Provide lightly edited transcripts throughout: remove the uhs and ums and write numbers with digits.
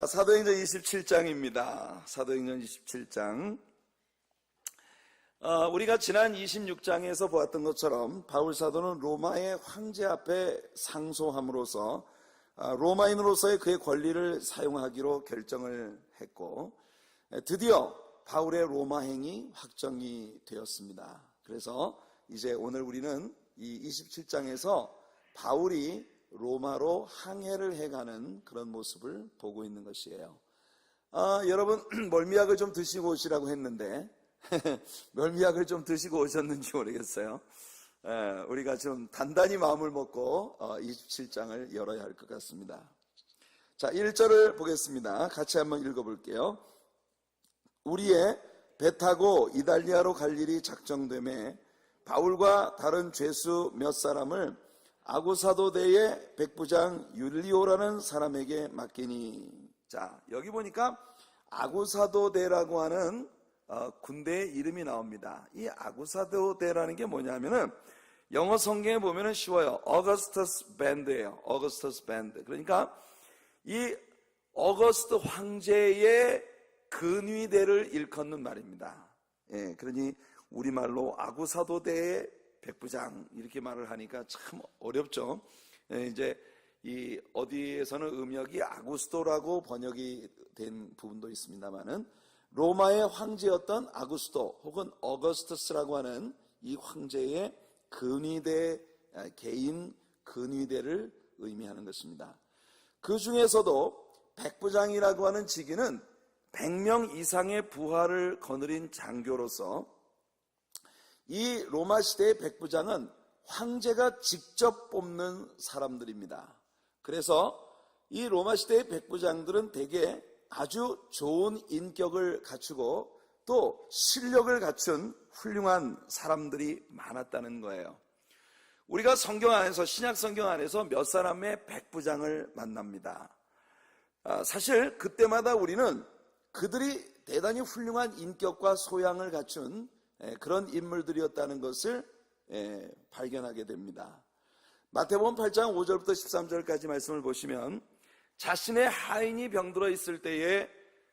사도행전 27장입니다. 사도행전 27장. 우리가 지난 26장에서 보았던 것처럼 바울 사도는 로마의 황제 앞에 상소함으로써 로마인으로서의 그의 권리를 사용하기로 결정을 했고, 드디어 바울의 로마행이 확정이 되었습니다. 그래서 이제 오늘 우리는 이 27장에서 바울이 로마로 항해를 해가는 그런 모습을 보고 있는 것이에요. 여러분, 멀미약을 좀 드시고 오시라고 했는데 멀미약을 좀 드시고 오셨는지 모르겠어요. 우리가 좀 단단히 마음을 먹고 27장을 열어야 할 것 같습니다. 자, 1절을 보겠습니다. 같이 한번 읽어볼게요. 우리의 배 타고 이달리아로 갈 일이 작정되매 바울과 다른 죄수 몇 사람을 아고사도대의 백부장 율리오라는 사람에게 맡기니. 자, 여기 보니까 아고사도대라고 하는 군대의 이름이 나옵니다. 이 아고사도대라는 게 뭐냐면은 영어 성경에 보면은 쉬워요. 어거스터스 밴드예요. 어거스터스 밴드. 그러니까 이 어거스트 황제의 근위대를 일컫는 말입니다. 예, 그러니 우리말로 아고사도대의 백부장 이렇게 말을 하니까 참 어렵죠. 이제 이 어디에서는 음역이 아구스토라고 번역이 된 부분도 있습니다만은 로마의 황제였던 아구스토 혹은 어거스터스라고 하는 이 황제의 근위대, 개인 근위대를 의미하는 것입니다. 그 중에서도 백부장이라고 하는 직위는 100명 이상의 부하를 거느린 장교로서 이 로마 시대의 백부장은 황제가 직접 뽑는 사람들입니다. 그래서 이 로마 시대의 백부장들은 대개 아주 좋은 인격을 갖추고 또 실력을 갖춘 훌륭한 사람들이 많았다는 거예요. 우리가 성경 안에서, 신약 성경 안에서 몇 사람의 백부장을 만납니다. 사실 그때마다 우리는 그들이 대단히 훌륭한 인격과 소양을 갖춘 그런 인물들이었다는 것을 발견하게 됩니다. 마태복음 8장 5절부터 13절까지 말씀을 보시면 자신의 하인이 병들어 있을 때에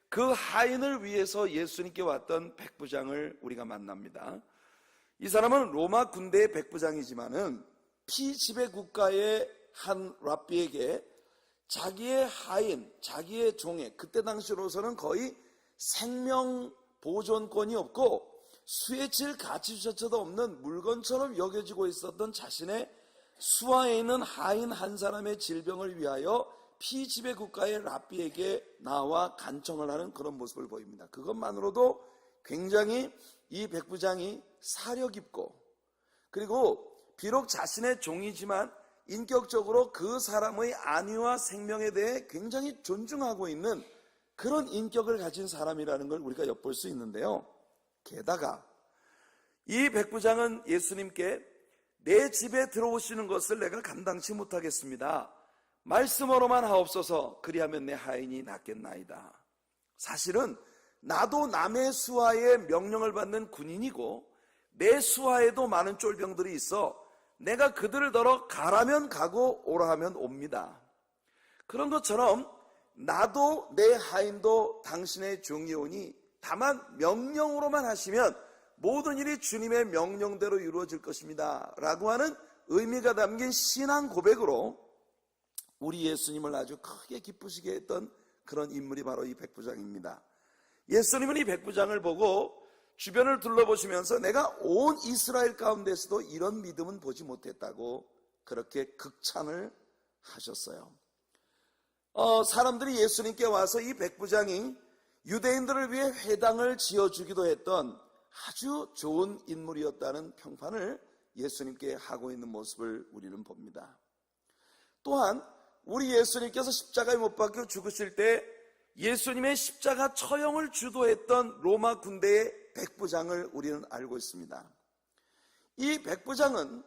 그 하인을 위해서 예수님께 왔던 백부장을 우리가 만납니다. 이 사람은 로마 군대의 백부장이지만은 피지배 국가의 한 랍비에게 자기의 하인, 자기의 종에 그때 당시로서는 거의 생명 보존권이 없고 수혜칠 가치조차도 없는 물건처럼 여겨지고 있었던 자신의 수하에 있는 하인 한 사람의 질병을 위하여 피지배 국가의 랍비에게 나와 간청을 하는 그런 모습을 보입니다. 그것만으로도 굉장히 이 백부장이 사려 깊고, 그리고 비록 자신의 종이지만 인격적으로 그 사람의 안위와 생명에 대해 굉장히 존중하고 있는 그런 인격을 가진 사람이라는 걸 우리가 엿볼 수 있는데요. 게다가 이 백부장은 예수님께 내 집에 들어오시는 것을 내가 감당치 못하겠습니다. 말씀으로만 하옵소서. 그리하면 내 하인이 낫겠나이다. 사실은 나도 남의 수하에 명령을 받는 군인이고 내 수하에도 많은 쫄병들이 있어 내가 그들을 더러 가라면 가고 오라 하면 옵니다. 그런 것처럼 나도 내 하인도 당신의 종이오니 다만 명령으로만 하시면 모든 일이 주님의 명령대로 이루어질 것입니다 라고 하는 의미가 담긴 신앙 고백으로 우리 예수님을 아주 크게 기쁘시게 했던 그런 인물이 바로 이 백부장입니다. 예수님은 이 백부장을 보고 주변을 둘러보시면서 내가 온 이스라엘 가운데서도 이런 믿음은 보지 못했다고 그렇게 극찬을 하셨어요. 사람들이 예수님께 와서 이 백부장이 유대인들을 위해 회당을 지어주기도 했던 아주 좋은 인물이었다는 평판을 예수님께 하고 있는 모습을 우리는 봅니다. 또한 우리 예수님께서 십자가에 못 박혀 죽으실 때 예수님의 십자가 처형을 주도했던 로마 군대의 백부장을 우리는 알고 있습니다. 이 백부장은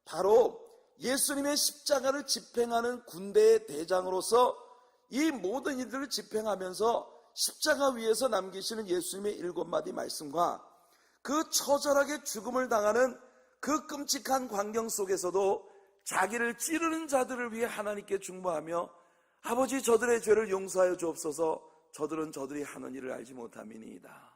바로 예수님의 십자가를 집행하는 군대의 대장으로서 이 모든 일들을 집행하면서 십자가 위에서 남기시는 예수님의 7마디 말씀과 그 처절하게 죽음을 당하는 그 끔찍한 광경 속에서도 자기를 찌르는 자들을 위해 하나님께 중보하며 아버지, 저들의 죄를 용서하여 주옵소서. 저들은 저들이 하는 일을 알지 못함이니이다.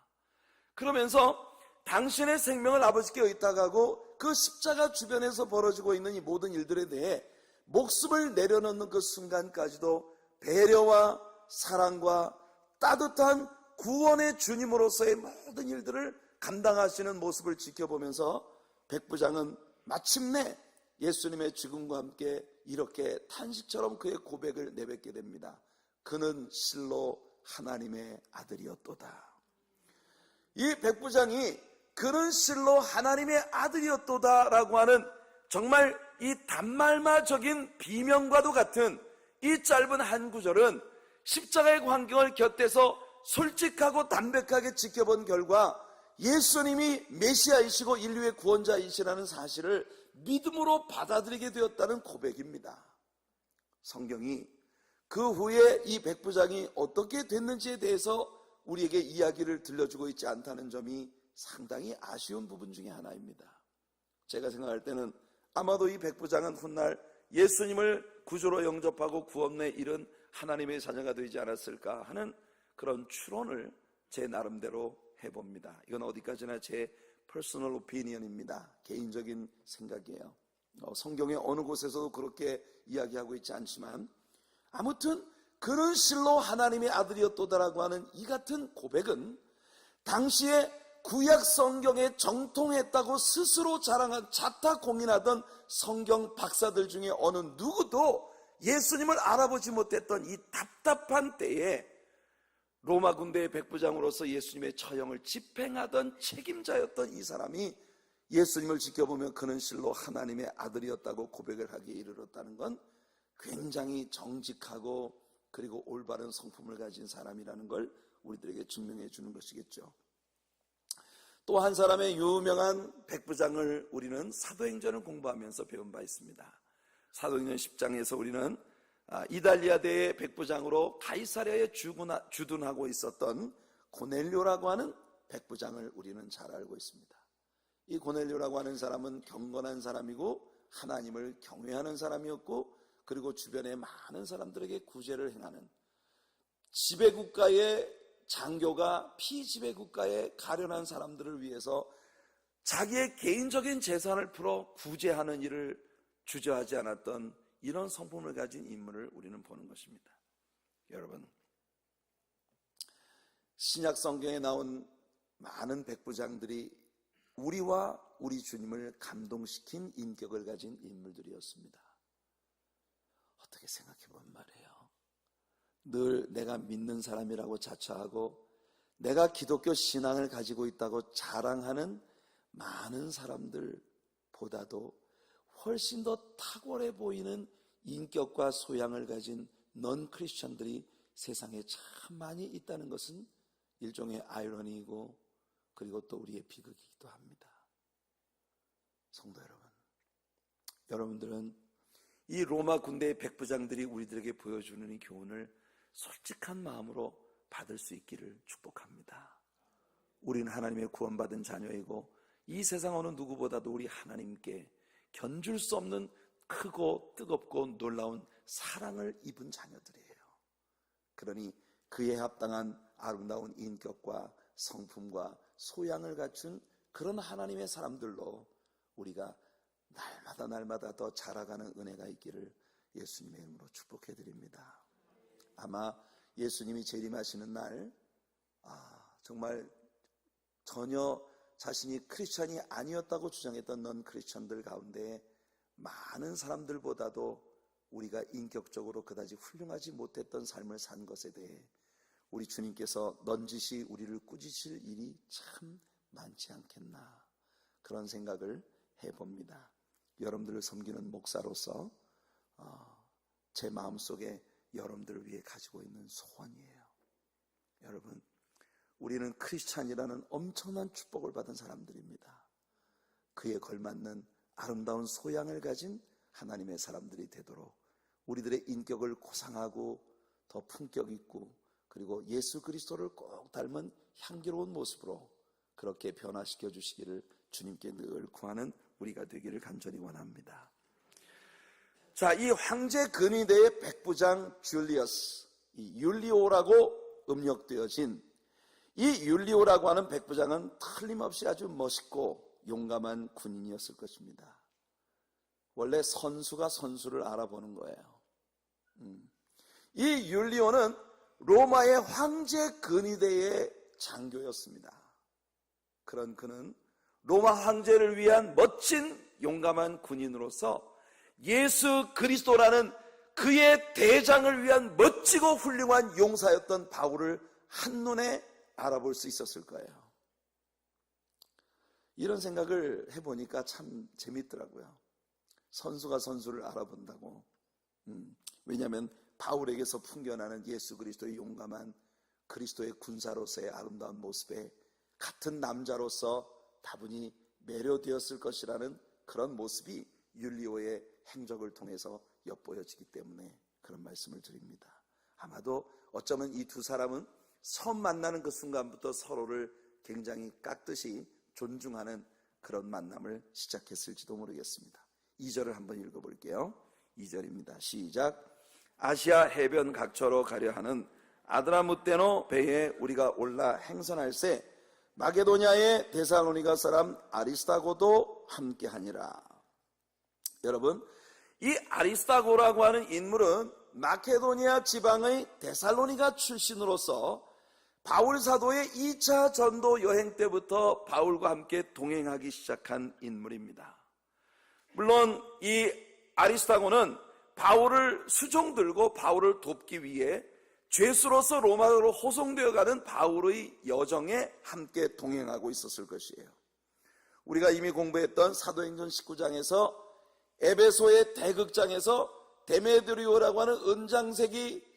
그러면서 당신의 생명을 아버지께 의탁하고 그 십자가 주변에서 벌어지고 있는 이 모든 일들에 대해 목숨을 내려놓는 그 순간까지도 배려와 사랑과 따뜻한 구원의 주님으로서의 모든 일들을 감당하시는 모습을 지켜보면서 백부장은 마침내 예수님의 죽음과 함께 이렇게 탄식처럼 그의 고백을 내뱉게 됩니다. 그는 실로 하나님의 아들이었도다. 이 백부장이 그는 실로 하나님의 아들이었도다 라고 하는 정말 이 단말마적인 비명과도 같은 이 짧은 한 구절은 십자가의 광경을 곁에서 솔직하고 담백하게 지켜본 결과 예수님이 메시아이시고 인류의 구원자이시라는 사실을 믿음으로 받아들이게 되었다는 고백입니다. 성경이 그 후에 이 백부장이 어떻게 됐는지에 대해서 우리에게 이야기를 들려주고 있지 않다는 점이 상당히 아쉬운 부분 중에 하나입니다. 제가 생각할 때는 아마도 이 백부장은 훗날 예수님을 구주로 영접하고 구원에 이른 하나님의 자녀가 되지 않았을까 하는 그런 추론을 제 나름대로 해봅니다. 이건 어디까지나 제 퍼스널 오피니언입니다. 개인적인 생각이에요. 성경의 어느 곳에서도 그렇게 이야기하고 있지 않지만 아무튼 그는 실로 하나님의 아들이었도다라고 하는 이 같은 고백은 당시에 구약 성경에 정통했다고 스스로 자랑한 자타 공인하던 성경 박사들 중에 어느 누구도 예수님을 알아보지 못했던 이 답답한 때에 로마 군대의 백부장으로서 예수님의 처형을 집행하던 책임자였던 이 사람이 예수님을 지켜보면 그는 실로 하나님의 아들이었다고 고백을 하기에 이르렀다는 건 굉장히 정직하고 그리고 올바른 성품을 가진 사람이라는 걸 우리들에게 증명해 주는 것이겠죠. 또 한 사람의 유명한 백부장을 우리는 사도행전을 공부하면서 배운 바 있습니다. 사도행전 10장에서 우리는 이달리아대의 백부장으로 가이사랴에 주둔하고 있었던 고넬료라고 하는 백부장을 우리는 잘 알고 있습니다. 이 고넬료라고 하는 사람은 경건한 사람이고 하나님을 경외하는 사람이었고 그리고 주변에 많은 사람들에게 구제를 행하는 지배국가의 장교가 피지배국가의 가련한 사람들을 위해서 자기의 개인적인 재산을 풀어 구제하는 일을 주저하지 않았던 이런 성품을 가진 인물을 우리는 보는 것입니다. 여러분, 신약 성경에 나온 많은 백부장들이 우리와 우리 주님을 감동시킨 인격을 가진 인물들이었습니다. 어떻게 생각해 보면 말이에요. 늘 내가 믿는 사람이라고 자처하고 내가 기독교 신앙을 가지고 있다고 자랑하는 많은 사람들보다도 훨씬 더 탁월해 보이는 인격과 소양을 가진 넌 크리스천들이 세상에 참 많이 있다는 것은 일종의 아이러니이고 그리고 또 우리의 비극이기도 합니다. 성도 여러분, 여러분들은 이 로마 군대의 백부장들이 우리들에게 보여주는 이 교훈을 솔직한 마음으로 받을 수 있기를 축복합니다. 우리는 하나님의 구원받은 자녀이고 이 세상 어느 누구보다도 우리 하나님께 견줄 수 없는 크고 뜨겁고 놀라운 사랑을 입은 자녀들이에요. 그러니 그에 합당한 아름다운 인격과 성품과 소양을 갖춘 그런 하나님의 사람들로 우리가 날마다 더 자라가는 은혜가 있기를 예수님의 이름으로 축복해 드립니다. 아마 예수님이 재림하시는 날 정말 전혀 자신이 크리스천이 아니었다고 주장했던 넌 크리스천들 가운데 많은 사람들보다도 우리가 인격적으로 그다지 훌륭하지 못했던 삶을 산 것에 대해 우리 주님께서 넌지시 우리를 꾸짖으실 일이 참 많지 않겠나 그런 생각을 해봅니다. 여러분들을 섬기는 목사로서 제 마음속에 여러분들을 위해 가지고 있는 소원이에요. 여러분, 우리는 크리스찬이라는 엄청난 축복을 받은 사람들입니다. 그에 걸맞는 아름다운 소양을 가진 하나님의 사람들이 되도록 우리들의 인격을 고상하고 더 품격 있고 그리고 예수 그리스도를 꼭 닮은 향기로운 모습으로 그렇게 변화시켜 주시기를 주님께 늘 구하는 우리가 되기를 간절히 원합니다. 자, 이 황제 근위대의 백부장 줄리어스, 이 율리오라고 음력되어진 이 율리오라고 하는 백부장은 틀림없이 아주 멋있고 용감한 군인이었을 것입니다. 원래 선수가 선수를 알아보는 거예요. 이 율리오는 로마의 황제 근위대의 장교였습니다. 그런 그는 로마 황제를 위한 멋진 용감한 군인으로서 예수 그리스도라는 그의 대장을 위한 멋지고 훌륭한 용사였던 바울을 한눈에 알아볼 수 있었을 거예요. 이런 생각을 해보니까 참 재밌더라고요. 선수가 선수를 알아본다고. 왜냐하면 바울에게서 풍겨나는 예수 그리스도의 용감한 그리스도의 군사로서의 아름다운 모습에 같은 남자로서 다분히 매료되었을 것이라는 그런 모습이 율리오의 행적을 통해서 엿보여지기 때문에 그런 말씀을 드립니다. 아마도 어쩌면 이 두 사람은 처음 만나는 그 순간부터 서로를 굉장히 깍듯이 존중하는 그런 만남을 시작했을지도 모르겠습니다. 2절을 한번 읽어볼게요. 2절입니다. 시작. 아시아 해변 각처로 가려 하는 아드라무테노 배에 우리가 올라 행선할새 마게도냐의 데살로니가 사람 아리스다고도 함께하니라. 여러분, 이 아리스다고라고 하는 인물은 마케도니아 지방의 데살로니가 출신으로서 바울 사도의 2차 전도 여행 때부터 바울과 함께 동행하기 시작한 인물입니다. 물론 이 아리스다고는 바울을 수종 들고 바울을 돕기 위해 죄수로서 로마로 호송되어 가는 바울의 여정에 함께 동행하고 있었을 것이에요. 우리가 이미 공부했던 사도행전 19장에서 에베소의 대극장에서 데메드리오라고 하는 은장색이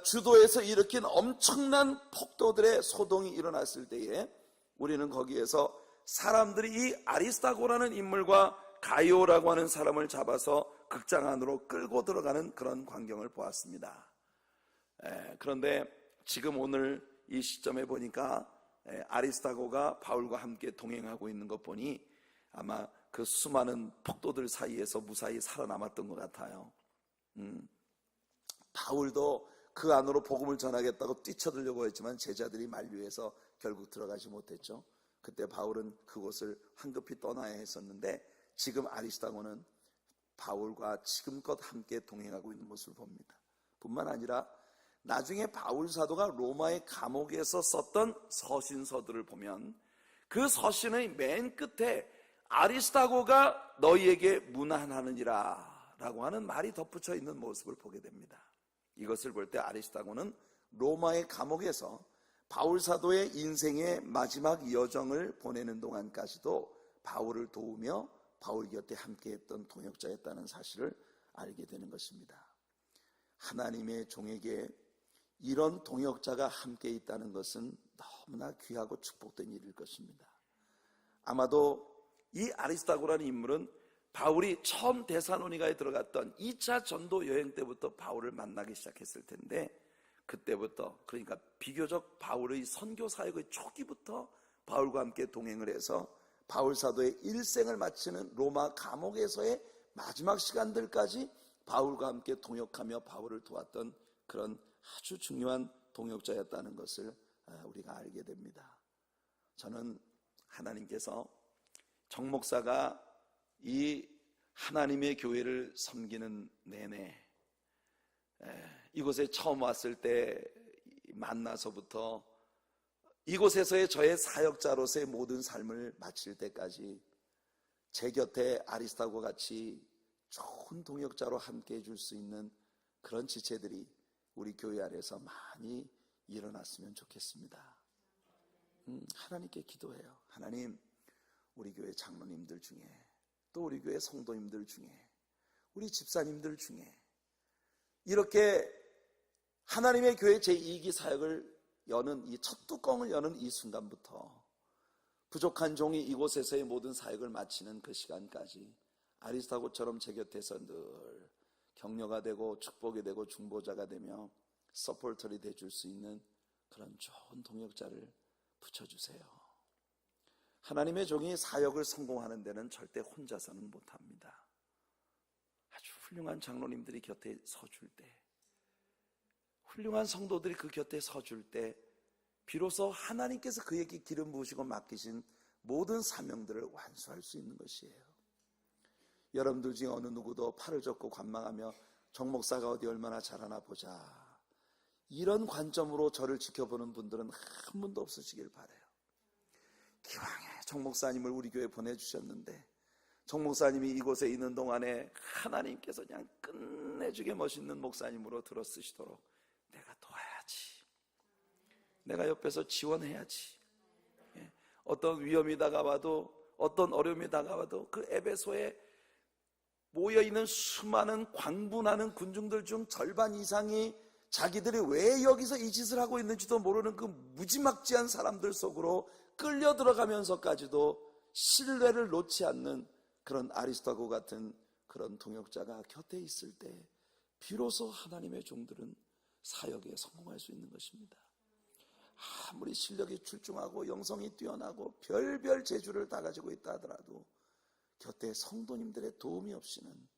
주도해서 일으킨 엄청난 폭도들의 소동이 일어났을 때에 우리는 거기에서 사람들이 이 아리스다고라는 인물과 가이오라고 하는 사람을 잡아서 극장 안으로 끌고 들어가는 그런 광경을 보았습니다. 그런데 지금 오늘 이 시점에 보니까 아리스다고가 바울과 함께 동행하고 있는 것 보니 아마 그 수많은 폭도들 사이에서 무사히 살아남았던 것 같아요. 바울도 그 안으로 복음을 전하겠다고 뛰쳐들려고 했지만 제자들이 만류해서 결국 들어가지 못했죠. 그때 바울은 그곳을 황급히 떠나야 했었는데 지금 아리스다고는 바울과 지금껏 함께 동행하고 있는 모습을 봅니다. 뿐만 아니라 나중에 바울 사도가 로마의 감옥에서 썼던 서신서들을 보면 그 서신의 맨 끝에 아리스다고가 너희에게 문안하느니라 라고 하는 말이 덧붙여 있는 모습을 보게 됩니다. 이것을 볼 때 아리스다고는 로마의 감옥에서 바울 사도의 인생의 마지막 여정을 보내는 동안까지도 바울을 도우며 바울 곁에 함께했던 동역자였다는 사실을 알게 되는 것입니다. 하나님의 종에게 이런 동역자가 함께 있다는 것은 너무나 귀하고 축복된 일일 것입니다. 아마도 이 아리스다고라는 인물은 바울이 처음 데살로니가에 들어갔던 2차 전도 여행 때부터 바울을 만나기 시작했을 텐데 그때부터, 그러니까 비교적 바울의 선교 사역의 초기부터 바울과 함께 동행을 해서 바울 사도의 일생을 마치는 로마 감옥에서의 마지막 시간들까지 바울과 함께 동역하며 바울을 도왔던 그런 아주 중요한 동역자였다는 것을 우리가 알게 됩니다. 저는 하나님께서 정 목사가 이 하나님의 교회를 섬기는 내내 이곳에 처음 왔을 때 만나서부터 이곳에서의 저의 사역자로서의 모든 삶을 마칠 때까지 제 곁에 아리스다고 같이 좋은 동역자로 함께 해줄 수 있는 그런 지체들이 우리 교회 안에서 많이 일어났으면 좋겠습니다. 하나님께 기도해요. 하나님, 우리 교회 장로님들 중에, 또 우리 교회 성도님들 중에, 우리 집사님들 중에 이렇게 하나님의 교회 제2기 사역을 여는 이 첫 뚜껑을 여는 이 순간부터 부족한 종이 이곳에서의 모든 사역을 마치는 그 시간까지 아리스다고처럼 제 곁에서 늘 격려가 되고 축복이 되고 중보자가 되며 서포터리 돼줄 수 있는 그런 좋은 동역자를 붙여주세요. 하나님의 종이 사역을 성공하는 데는 절대 혼자서는 못합니다. 아주 훌륭한 장로님들이 곁에 서줄 때, 훌륭한 성도들이 그 곁에 서줄 때 비로소 하나님께서 그에게 기름 부으시고 맡기신 모든 사명들을 완수할 수 있는 것이에요. 여러분들 중에 어느 누구도 팔을 접고 관망하며 정 목사가 어디 얼마나 잘하나 보자, 이런 관점으로 저를 지켜보는 분들은 한 분도 없으시길 바라요. 기왕에 정 목사님을 우리 교회에 보내주셨는데 정 목사님이 이곳에 있는 동안에 하나님께서 그냥 끝내주게 멋있는 목사님으로 들어쓰시도록 내가 도와야지, 내가 옆에서 지원해야지. 어떤 위험이 다가와도, 어떤 어려움이 다가와도 그 에베소에 모여있는 수많은 광분하는 군중들 중 절반 이상이 자기들이 왜 여기서 이 짓을 하고 있는지도 모르는 그 무지막지한 사람들 속으로 끌려 들어가면서까지도 신뢰를 놓지 않는 그런 아리스토고 같은 그런 동역자가 곁에 있을 때 비로소 하나님의 종들은 사역에 성공할 수 있는 것입니다. 아무리 실력이 출중하고 영성이 뛰어나고 별별 재주를 다 가지고 있다 하더라도 곁에 성도님들의 도움이 없이는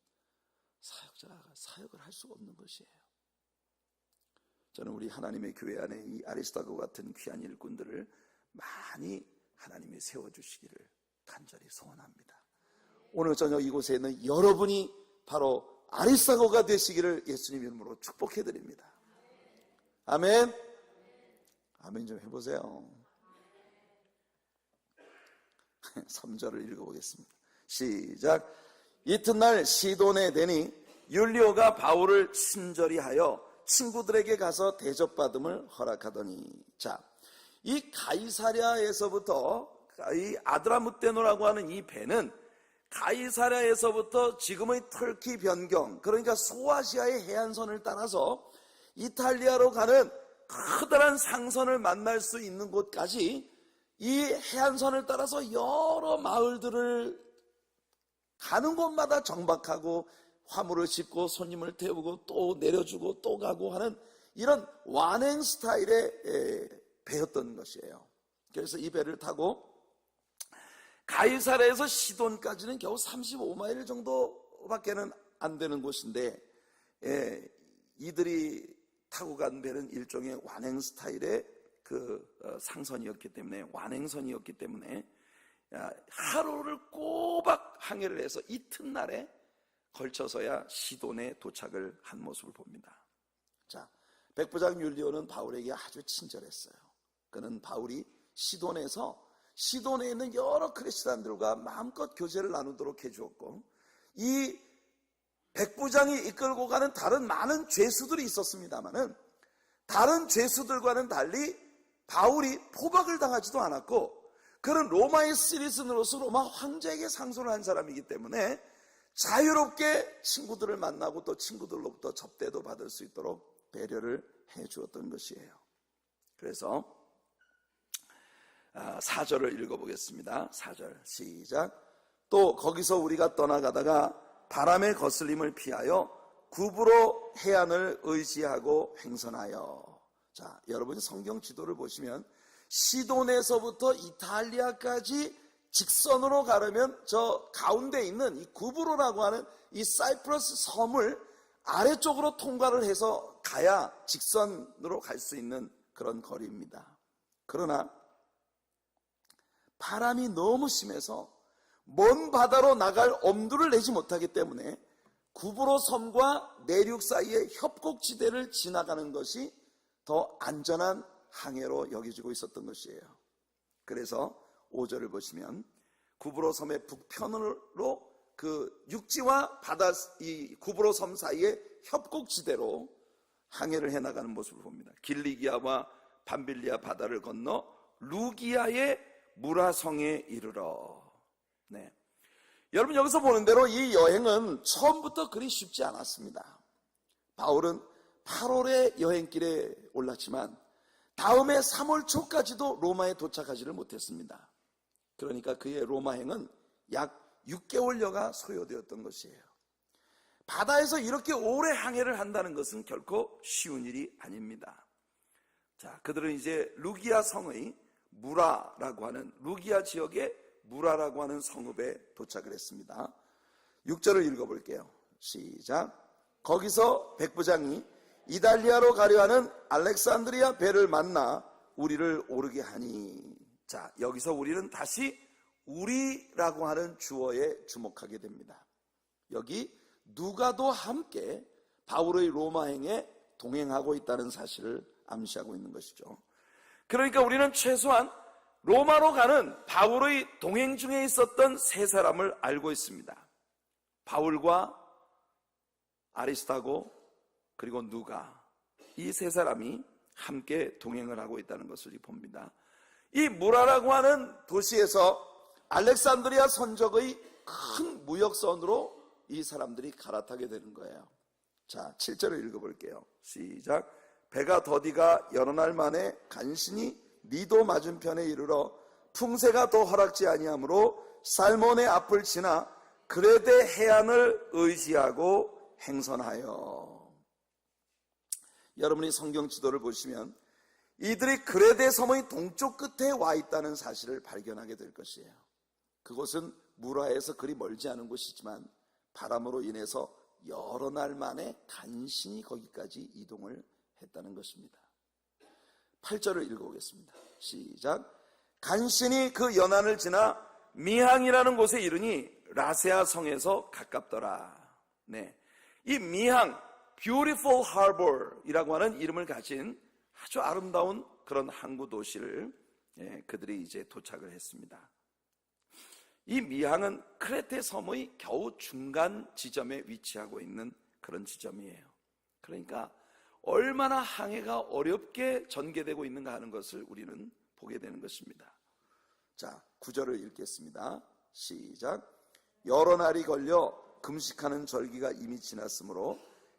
사역자가 사역을 할 수가 없는 것이에요. 저는 우리 하나님의 교회 안에 이 아리스토고 같은 귀한 일꾼들을 많이 하나님이 세워주시기를 간절히 소원합니다. 오늘 저녁 이곳에 있는 여러분이 바로 아리스토고가 되시기를 예수님 이름으로 축복해드립니다. 아멘. 아멘 좀 해보세요. 3절을 읽어보겠습니다. 시작. 이튿날 시돈에 되니 율리오가 바울을 친절히 하여 친구들에게 가서 대접받음을 허락하더니, 자, 이 가이사랴에서부터 이 아드라무테노라고 하는 이 배는 가이사랴에서부터 지금의 터키 변경, 그러니까 소아시아의 해안선을 따라서 이탈리아로 가는 커다란 상선을 만날 수 있는 곳까지 이 해안선을 따라서 여러 마을들을 가는 곳마다 정박하고 화물을 싣고 손님을 태우고 또 내려주고 또 가고 하는 이런 완행 스타일의 배였던 것이에요. 그래서 이 배를 타고 가이사랴에서 시돈까지는 겨우 35마일 정도밖에는 안 되는 곳인데, 이들이 타고 간 배는 일종의 완행 스타일의 그 상선이었기 때문에, 완행선이었기 때문에 하루를 꼬박 항해를 해서 이튿날에 걸쳐서야 시돈에 도착을 한 모습을 봅니다. 자, 백부장 율리오는 바울에게 아주 친절했어요. 그는 바울이 시돈에 있는 여러 크리스찬들과 마음껏 교제를 나누도록 해주었고, 이 백부장이 이끌고 가는 다른 많은 죄수들이 있었습니다마는 다른 죄수들과는 달리 바울이 포박을 당하지도 않았고, 그는 로마의 시리즌으로서 로마 황제에게 상소를 한 사람이기 때문에 자유롭게 친구들을 만나고 또 친구들로부터 접대도 받을 수 있도록 배려를 해 주었던 것이에요. 그래서 4절을 읽어보겠습니다. 4절 시작. 또 거기서 우리가 떠나가다가 바람의 거슬림을 피하여 구브로 해안을 의지하고 횡선하여. 자, 여러분 성경 지도를 보시면 시돈에서부터 이탈리아까지 직선으로 가려면 저 가운데 있는 이 구브로라고 하는 이 사이프러스 섬을 아래쪽으로 통과를 해서 가야 직선으로 갈 수 있는 그런 거리입니다. 그러나 바람이 너무 심해서 먼 바다로 나갈 엄두를 내지 못하기 때문에 구브로 섬과 내륙 사이의 협곡지대를 지나가는 것이 더 안전한 항해로 여겨지고 있었던 것이에요. 그래서 5절을 보시면 구브로 섬의 북편으로 그 육지와 바다, 이 구브로 섬 사이의 협곡지대로 항해를 해나가는 모습을 봅니다. 길리기아와 밤빌리아 바다를 건너 루기아의 무라성에 이르러. 네. 여러분 여기서 보는 대로 이 여행은 처음부터 그리 쉽지 않았습니다. 바울은 8월에 여행길에 올랐지만 다음해 3월 초까지도 로마에 도착하지를 못했습니다. 그러니까 그의 로마행은 약 6개월여가 소요되었던 것이에요. 바다에서 이렇게 오래 항해를 한다는 것은 결코 쉬운 일이 아닙니다. 자, 그들은 이제 루기아 성의 무라라고 하는, 루기아 지역의 무라라고 하는 성읍에 도착을 했습니다. 6절을 읽어볼게요. 시작. 거기서 백부장이 이달리아로 가려 하는 알렉산드리아 배를 만나 우리를 오르게 하니. 자, 여기서 우리는 다시 우리라고 하는 주어에 주목하게 됩니다. 여기 누가도 함께 바울의 로마행에 동행하고 있다는 사실을 암시하고 있는 것이죠. 그러니까 우리는 최소한 로마로 가는 바울의 동행 중에 있었던 세 사람을 알고 있습니다. 바울과 아리스타고 그리고 누가, 이 세 사람이 함께 동행을 하고 있다는 것을 봅니다. 이 무라라고 하는 도시에서 알렉산드리아 선적의 큰 무역선으로 이 사람들이 갈아타게 되는 거예요. 자, 7절을 읽어볼게요. 시작. 배가 더디가 여러 날 만에 간신히 니도 맞은편에 이르러 풍세가 더 허락지 아니하므로 살몬의 앞을 지나 그레데 해안을 의지하고 행선하여. 여러분이 성경 지도를 보시면 이들이 그레데 섬의 동쪽 끝에 와 있다는 사실을 발견하게 될 것이에요. 그곳은 무라에서 그리 멀지 않은 곳이지만 바람으로 인해서 여러 날 만에 간신히 거기까지 이동을 했다는 것입니다. 8절을 읽어보겠습니다. 시작. 간신히 그 연안을 지나 미항이라는 곳에 이르니 라세아 성에서 가깝더라. 네, 이 미항, Beautiful Harbor이라고 하는 이름을 가진 아주 아름다운 그런 항구 도시를 그들이 이제 도착을 했습니다. 이 미항은 크레테 섬의 겨우 중간 지점에 위치하고 있는 그런 지점이에요. 그러니까 얼마나 항해가 어렵게 전개되고 있는가 하는 것을 우리는 보게 되는 것입니다. 자, 9절을 읽겠습니다. 시작. 여러 날이 걸려 금식하는 절기가 이미 지났으므로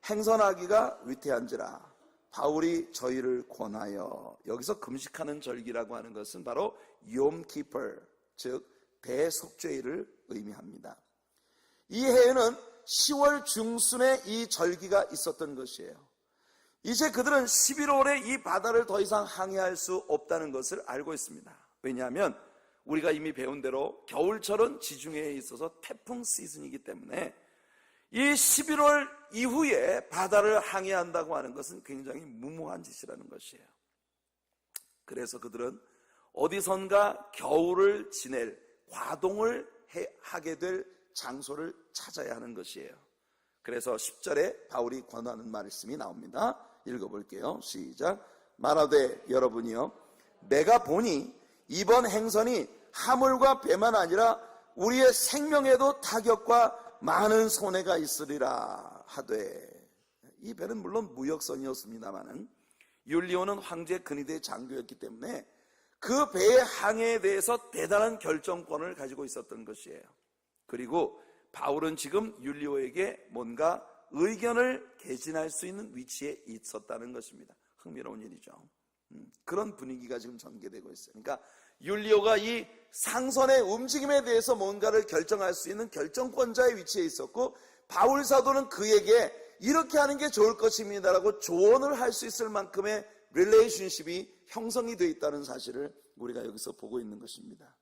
행선하기가 위태한지라 바울이 저희를 권하여. 여기서 금식하는 절기라고 하는 것은 바로 욤키퍼, 즉 대속죄일을 의미합니다. 이 해에는 10월 중순에 이 절기가 있었던 것이에요. 이제 그들은 11월에 이 바다를 더 이상 항해할 수 없다는 것을 알고 있습니다. 왜냐하면 우리가 이미 배운 대로 겨울철은 지중해에 있어서 태풍 시즌이기 때문에 이 11월 이후에 바다를 항해한다고 하는 것은 굉장히 무모한 짓이라는 것이에요. 그래서 그들은 어디선가 겨울을 지낼, 과동을 하게 될 장소를 찾아야 하는 것이에요. 그래서 10절에 바울이 권하는 말씀이 나옵니다. 읽어볼게요. 시작. 말하되 여러분이여, 내가 보니 이번 행선이 하물과 배만 아니라 우리의 생명에도 타격과 많은 손해가 있으리라 하되. 이 배는 물론 무역선이었습니다마는 율리오는 황제 근위대 장교였기 때문에 그 배의 항해에 대해서 대단한 결정권을 가지고 있었던 것이에요. 그리고 바울은 지금 율리오에게 뭔가 의견을 개진할 수 있는 위치에 있었다는 것입니다. 흥미로운 일이죠. 그런 분위기가 지금 전개되고 있어요. 그러니까 율리오가 이 상선의 움직임에 대해서 뭔가를 결정할 수 있는 결정권자의 위치에 있었고, 바울 사도는 그에게 이렇게 하는 게 좋을 것입니다라고 조언을 할 수 있을 만큼의 릴레이션십이 형성이 되어 있다는 사실을 우리가 여기서 보고 있는 것입니다.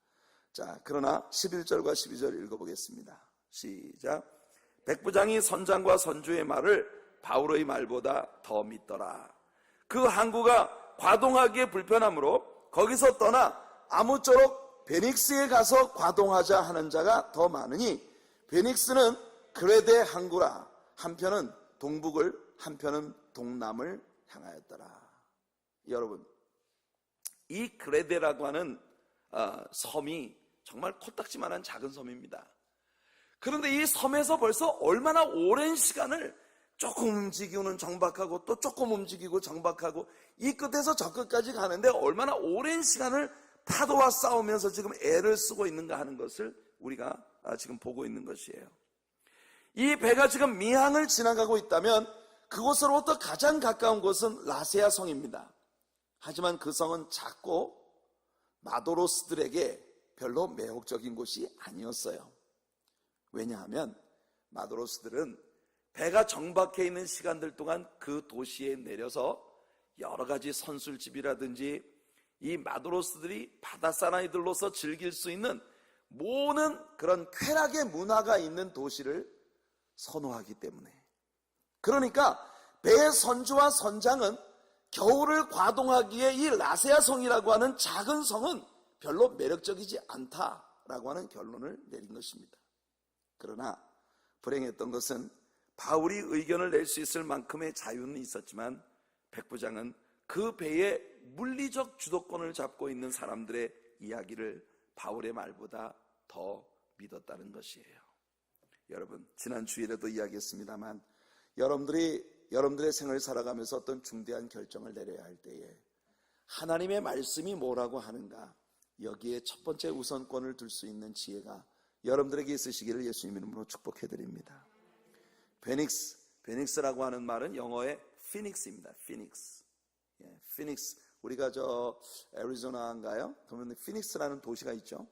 자, 그러나 11절과 12절 읽어보겠습니다. 시작. 백부장이 선장과 선주의 말을 바울의 말보다 더 믿더라. 그 항구가 과동하기에 불편하므로 거기서 떠나 아무쪼록 베닉스에 가서 과동하자 하는 자가 더 많으니, 베닉스는 그레데 항구라. 한편은 동북을, 한편은 동남을 향하였더라. 여러분, 이 그레데라고 하는 섬이 정말 코딱지만한 작은 섬입니다. 그런데 이 섬에서 벌써 얼마나 오랜 시간을 조금 움직이고는 정박하고 또 조금 움직이고 정박하고 이 끝에서 저 끝까지 가는데 얼마나 오랜 시간을 파도와 싸우면서 지금 애를 쓰고 있는가 하는 것을 우리가 지금 보고 있는 것이에요. 이 배가 지금 미항을 지나가고 있다면 그곳으로부터 가장 가까운 곳은 라세아 성입니다. 하지만 그 성은 작고 마도로스들에게 별로 매혹적인 곳이 아니었어요. 왜냐하면 마도로스들은 배가 정박해 있는 시간들 동안 그 도시에 내려서 여러 가지 선술집이라든지 이 마도로스들이 바다사나이들로서 즐길 수 있는 모든 그런 쾌락의 문화가 있는 도시를 선호하기 때문에. 그러니까 배의 선주와 선장은 겨울을 과동하기에 이 라세아 성이라고 하는 작은 성은 별로 매력적이지 않다라고 하는 결론을 내린 것입니다. 그러나 불행했던 것은 바울이 의견을 낼 수 있을 만큼의 자유는 있었지만 백부장은 그 배의 물리적 주도권을 잡고 있는 사람들의 이야기를 바울의 말보다 더 믿었다는 것이에요. 여러분, 지난 주일에도 이야기했습니다만 여러분들의 생을 살아가면서 어떤 중대한 결정을 내려야 할 때에 하나님의 말씀이 뭐라고 하는가, 여기에 첫 번째 우선권을 둘 수 있는 지혜가 여러분들에게 있으시기를 예수님 이름으로 축복해드립니다. 베닉스라고 하는 말은 영어의 피닉스입니다. 피닉스. 우리가 애리조나인가요? 그러면 피닉스라는 도시가 있죠.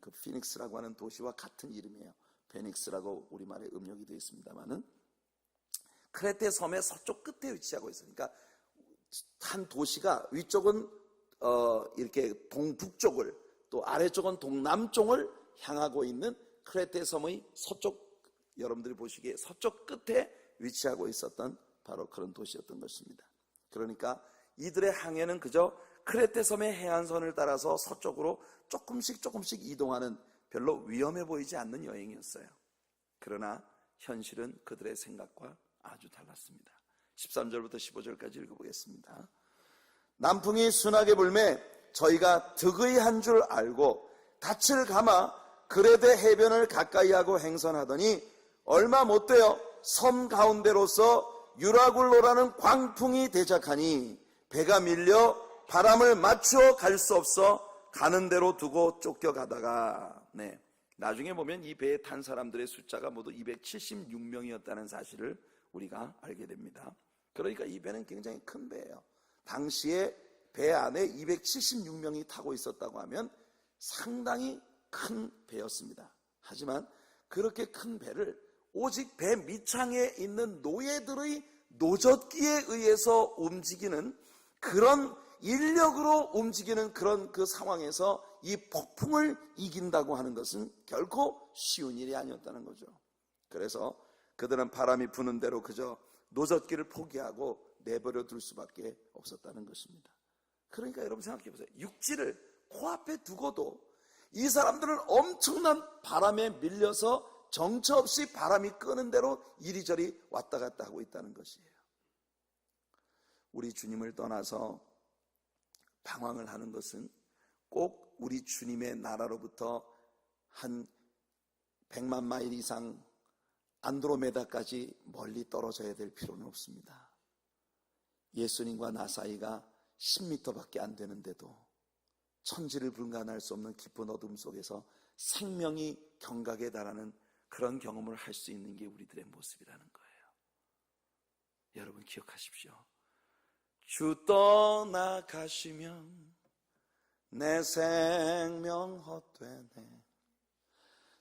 그 피닉스라고 하는 도시와 같은 이름이에요. 베닉스라고 우리말에 음력이 되어 있습니다만은 크레테 섬의 서쪽 끝에 위치하고 있으니까 한 도시가 위쪽은 이렇게 동북쪽을, 또 아래쪽은 동남쪽을 향하고 있는 크레테 섬의 서쪽, 여러분들이 보시기에 서쪽 끝에 위치하고 있었던 바로 그런 도시였던 것입니다. 그러니까 이들의 항해는 그저 크레테 섬의 해안선을 따라서 서쪽으로 조금씩 이동하는 별로 위험해 보이지 않는 여행이었어요. 그러나 현실은 그들의 생각과 아주 달랐습니다. 13절부터 15절까지 읽어보겠습니다. 남풍이 순하게 불매 저희가 득의 한 줄 알고 닻을 감아 그레데 해변을 가까이 하고 행선하더니 얼마 못되어 섬 가운데로서 유라굴로라는 광풍이 대작하니 배가 밀려 바람을 맞추어 갈 수 없어 가는 대로 두고 쫓겨가다가, 나중에 보면 이 배에 탄 사람들의 숫자가 모두 276명이었다는 사실을 우리가 알게 됩니다. 그러니까 이 배는 굉장히 큰 배예요. 당시에 배 안에 276명이 타고 있었다고 하면 상당히 큰 배였습니다. 하지만 그렇게 큰 배를 오직 배 밑창에 있는 노예들의 노젓기에 의해서 움직이는, 그런 인력으로 움직이는 그런 그 상황에서 이 폭풍을 이긴다고 하는 것은 결코 쉬운 일이 아니었다는 거죠. 그래서 그들은 바람이 부는 대로 그저 노젓기를 포기하고 내버려 둘 수밖에 없었다는 것입니다. 그러니까 여러분 생각해 보세요. 육지를 코앞에 두고도 이 사람들은 엄청난 바람에 밀려서 정처 없이 바람이 끄는 대로 이리저리 왔다 갔다 하고 있다는 것이에요. 우리 주님을 떠나서 방황을 하는 것은 꼭 우리 주님의 나라로부터 한 100만 마일 이상 안드로메다까지 멀리 떨어져야 될 필요는 없습니다. 예수님과 나 사이가 10m밖에 안 되는데도 천지를 분간할 수 없는 깊은 어둠 속에서 생명이 경각에 달하는 그런 경험을 할 수 있는 게 우리들의 모습이라는 거예요. 여러분 기억하십시오. 주 떠나가시면 내 생명 헛되네.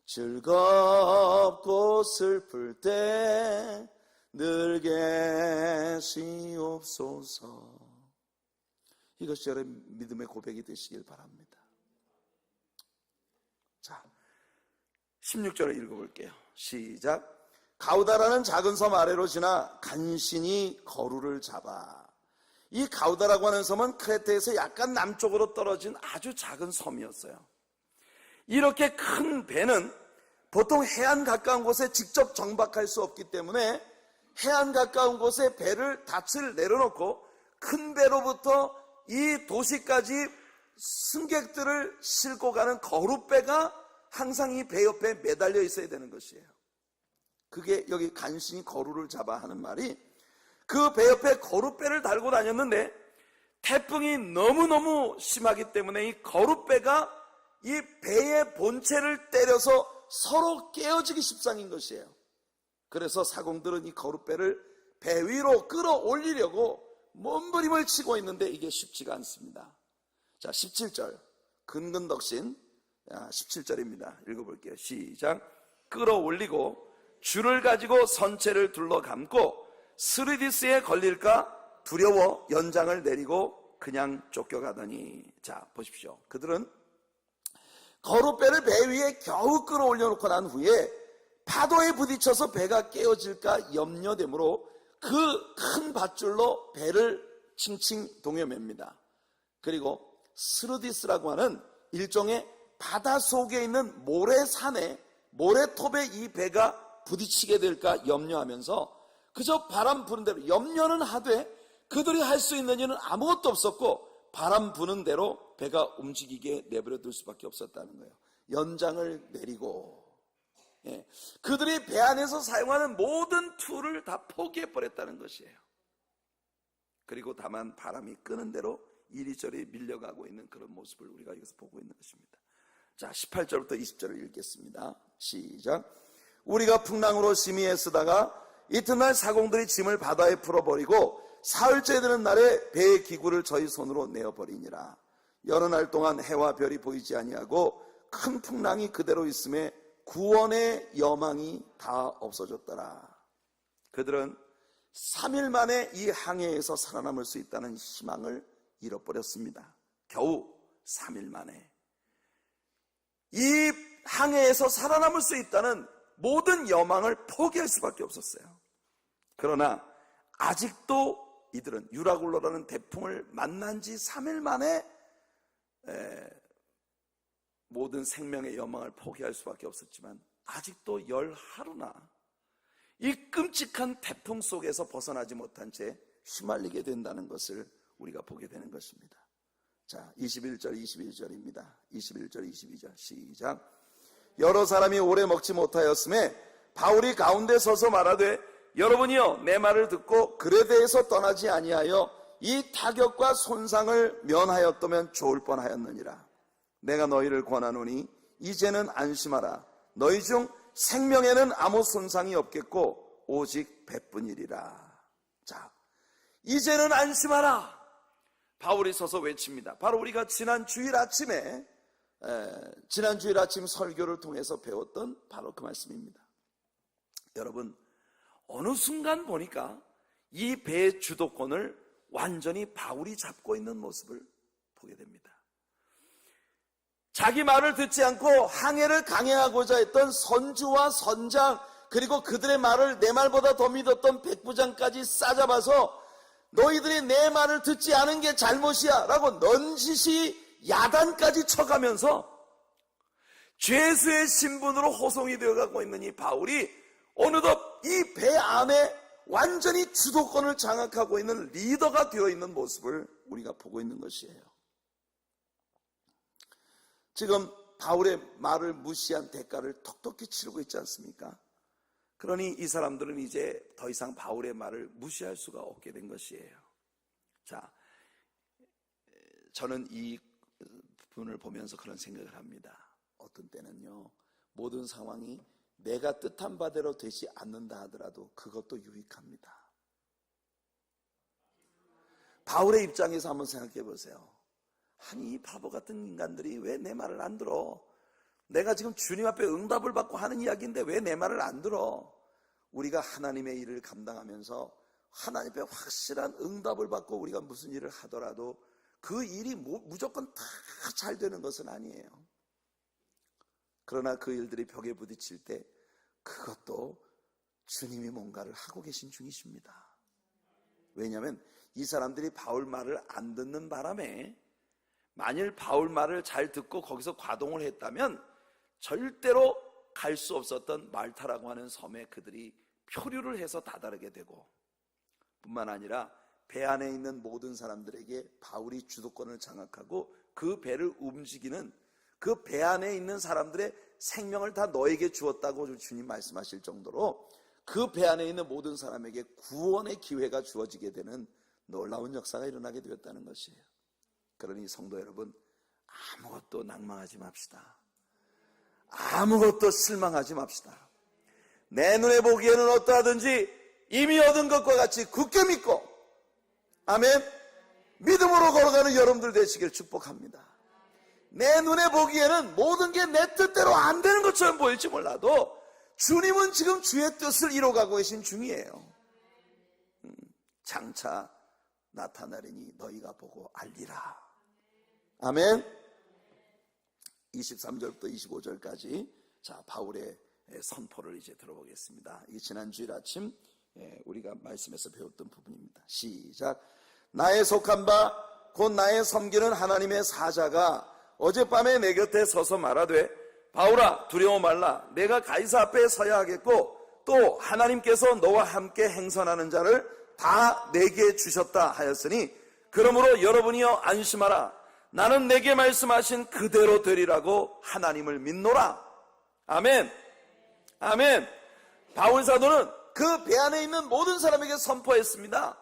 즐겁고 슬플 때 늘 계시옵소서. 이것이 여러분 믿음의 고백이 되시길 바랍니다. 자, 16절을 읽어볼게요. 시작. 가우다라는 작은 섬 아래로 지나 간신히 거루를 잡아. 이 가우다라고 하는 섬은 크레테에서 약간 남쪽으로 떨어진 아주 작은 섬이었어요. 이렇게 큰 배는 보통 해안 가까운 곳에 직접 정박할 수 없기 때문에 해안 가까운 곳에 닻을 내려놓고 큰 배로부터 이 도시까지 승객들을 싣고 가는 거룻배가 항상 이 배 옆에 매달려 있어야 되는 것이에요. 그게 여기 간신히 거루를 잡아 하는 말이, 그 배 옆에 거룻배를 달고 다녔는데 태풍이 너무너무 심하기 때문에 이 거룻배가 이 배의 본체를 때려서 서로 깨어지기 십상인 것이에요. 그래서 사공들은 이 거룻배를 배 위로 끌어올리려고 몸부림을 치고 있는데 이게 쉽지가 않습니다. 자, 17절 근근덕신 17절입니다. 읽어볼게요. 시작. 끌어올리고 줄을 가지고 선체를 둘러감고 스리디스에 걸릴까 두려워 연장을 내리고 그냥 쫓겨가더니, 자 보십시오. 그들은 거룻배를 배 위에 겨우 끌어올려 놓고 난 후에 파도에 부딪혀서 배가 깨어질까 염려되므로 그 큰 밧줄로 배를 칭칭 동여맵니다. 그리고 스르디스라고 하는 일종의 바다 속에 있는 모래산에, 모래톱에 이 배가 부딪히게 될까 염려하면서 그저 바람 부는 대로 염려는 하되 그들이 할 수 있는 일은 아무것도 없었고 바람 부는 대로 배가 움직이게 내버려 둘 수밖에 없었다는 거예요. 연장을 내리고, 그들이 배 안에서 사용하는 모든 툴을 다 포기해 버렸다는 것이에요. 그리고 다만 바람이 끄는 대로 이리저리 밀려가고 있는 그런 모습을 우리가 여기서 보고 있는 것입니다. 자, 18절부터 20절을 읽겠습니다. 시작. 우리가 풍랑으로 심히 애쓰다가 이튿날 사공들이 짐을 바다에 풀어버리고 사흘째 되는 날에 배의 기구를 저희 손으로 내어버리니라. 여러 날 동안 해와 별이 보이지 아니하고 큰 풍랑이 그대로 있음에 구원의 여망이 다 없어졌더라. 그들은 3일 만에 이 항해에서 살아남을 수 있다는 희망을 잃어버렸습니다. 겨우 3일 만에 이 항해에서 살아남을 수 있다는 모든 여망을 포기할 수밖에 없었어요. 그러나 아직도 이들은 유라굴로라는 태풍을 만난 지 3일 만에 모든 생명의 여망을 포기할 수밖에 없었지만 아직도 열 하루나 이 끔찍한 태풍 속에서 벗어나지 못한 채 휘말리게 된다는 것을 우리가 보게 되는 것입니다. 자, 21절 22절입니다. 21절 22절 시작. 여러 사람이 오래 먹지 못하였음에 바울이 가운데 서서 말하되 여러분이여 내 말을 듣고 그레데에서 떠나지 아니하여 이 타격과 손상을 면하였다면 좋을 뻔하였느니라. 내가 너희를 권하노니 이제는 안심하라. 너희 중 생명에는 아무 손상이 없겠고 오직 배뿐이리라. 자, 이제는 안심하라. 바울이 서서 외칩니다. 바로 우리가 지난 주일 아침 설교를 통해서 배웠던 바로 그 말씀입니다. 여러분, 어느 순간 보니까 이 배의 주도권을 완전히 바울이 잡고 있는 모습을 보게 됩니다. 자기 말을 듣지 않고 항해를 강행하고자 했던 선주와 선장, 그리고 그들의 말을 내 말보다 더 믿었던 백부장까지 싸잡아서 너희들이 내 말을 듣지 않은 게 잘못이야 라고 넌지시 야단까지 쳐가면서 죄수의 신분으로 호송이 되어가고 있는 이 바울이 어느덧 이 배 안에 완전히 주도권을 장악하고 있는 리더가 되어 있는 모습을 우리가 보고 있는 것이에요. 지금 바울의 말을 무시한 대가를 톡톡히 치르고 있지 않습니까? 그러니 이 사람들은 이제 더 이상 바울의 말을 무시할 수가 없게 된 것이에요. 자, 저는 이 분을 보면서 그런 생각을 합니다. 어떤 때는요, 모든 상황이 내가 뜻한 바대로 되지 않는다 하더라도 그것도 유익합니다. 바울의 입장에서 한번 생각해 보세요. 아니, 이 바보 같은 인간들이 왜 내 말을 안 들어? 내가 지금 주님 앞에 응답을 받고 하는 이야기인데 왜 내 말을 안 들어? 우리가 하나님의 일을 감당하면서 하나님 앞에 확실한 응답을 받고 우리가 무슨 일을 하더라도 그 일이 무조건 다 잘 되는 것은 아니에요. 그러나 그 일들이 벽에 부딪힐 때 그것도 주님이 뭔가를 하고 계신 중이십니다. 왜냐하면 이 사람들이 바울 말을 안 듣는 바람에 만일 바울 말을 잘 듣고 거기서 과동을 했다면 절대로 갈 수 없었던 말타라고 하는 섬에 그들이 표류를 해서 다다르게 되고, 뿐만 아니라 배 안에 있는 모든 사람들에게 바울이 주도권을 장악하고 그 배를 움직이는 그 배 안에 있는 사람들의 생명을 다 너에게 주었다고 주님 말씀하실 정도로 그 배 안에 있는 모든 사람에게 구원의 기회가 주어지게 되는 놀라운 역사가 일어나게 되었다는 것이에요. 그러니 성도 여러분, 아무것도 낭망하지 맙시다. 아무것도 실망하지 맙시다. 내 눈에 보기에는 어떠하든지 이미 얻은 것과 같이 굳게 믿고, 아멘, 믿음으로 걸어가는 여러분들 되시길 축복합니다. 내 눈에 보기에는 모든 게 내 뜻대로 안 되는 것처럼 보일지 몰라도 주님은 지금 주의 뜻을 이뤄가고 계신 중이에요. 장차 나타나리니 너희가 보고 알리라. 아멘. 23절부터 25절까지 자, 바울의 선포를 이제 들어보겠습니다. 이 지난 주일 아침 우리가 말씀에서 배웠던 부분입니다. 시작. 나의 속한 바 곧 나의 섬기는 하나님의 사자가 어젯밤에 내 곁에 서서 말하되 바울아 두려워 말라. 내가 가이사 앞에 서야 하겠고 또 하나님께서 너와 함께 행선하는 자를 다 내게 주셨다 하였으니 그러므로 여러분이여 안심하라. 나는 내게 말씀하신 그대로 되리라고 하나님을 믿노라. 아멘. 아멘. 바울 사도는 그 배 안에 있는 모든 사람에게 선포했습니다.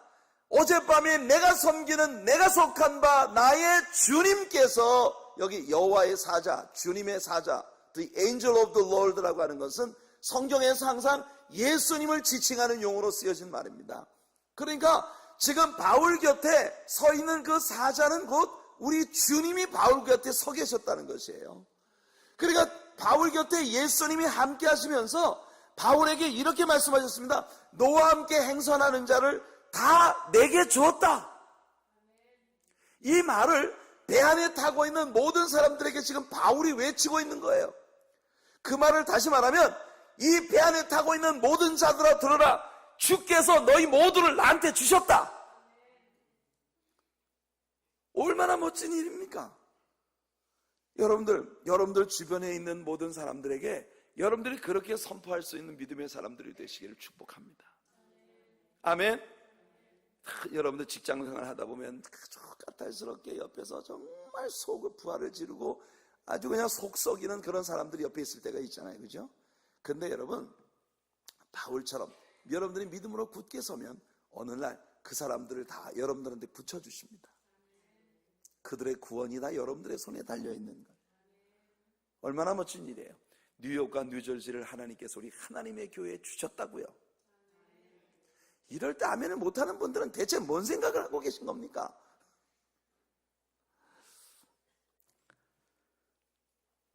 어젯밤에 내가 섬기는 내가 속한 바 나의 주님께서, 여기 여호와의 사자, 주님의 사자, The Angel of the Lord라고 하는 것은 성경에서 항상 예수님을 지칭하는 용어로 쓰여진 말입니다. 그러니까 지금 바울 곁에 서 있는 그 사자는 곧 우리 주님이 바울 곁에 서 계셨다는 것이에요. 그러니까 바울 곁에 예수님이 함께 하시면서 바울에게 이렇게 말씀하셨습니다. 너와 함께 행선하는 자를 다 내게 주었다. 이 말을 배 안에 타고 있는 모든 사람들에게 지금 바울이 외치고 있는 거예요. 그 말을 다시 말하면 이 배 안에 타고 있는 모든 자들아 들어라. 주께서 너희 모두를 나한테 주셨다. 얼마나 멋진 일입니까? 여러분들 주변에 있는 모든 사람들에게 여러분들이 그렇게 선포할 수 있는 믿음의 사람들이 되시기를 축복합니다. 아멘. 여러분들 직장생활 하다 보면 까탈스럽게 옆에서 정말 속을 부활을 지르고 아주 그냥 속 썩이는 그런 사람들이 옆에 있을 때가 있잖아요. 그죠? 근데 여러분, 바울처럼 여러분들이 믿음으로 굳게 서면 어느 날 그 사람들을 다 여러분들한테 붙여주십니다. 그들의 구원이 다 여러분들의 손에 달려있는 것. 얼마나 멋진 일이에요. 뉴욕과 뉴저지를 하나님께서 우리 하나님의 교회에 주셨다고요. 이럴 때 아멘을 못하는 분들은 대체 뭔 생각을 하고 계신 겁니까?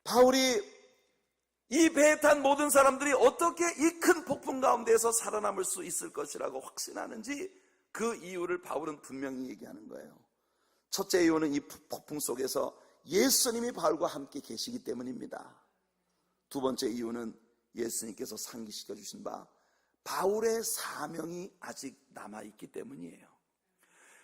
바울이 이 배에 탄 모든 사람들이 어떻게 이 큰 폭풍 가운데에서 살아남을 수 있을 것이라고 확신하는지 그 이유를 바울은 분명히 얘기하는 거예요. 첫째 이유는 이 폭풍 속에서 예수님이 바울과 함께 계시기 때문입니다. 두 번째 이유는 예수님께서 상기시켜 주신 바 바울의 사명이 아직 남아있기 때문이에요.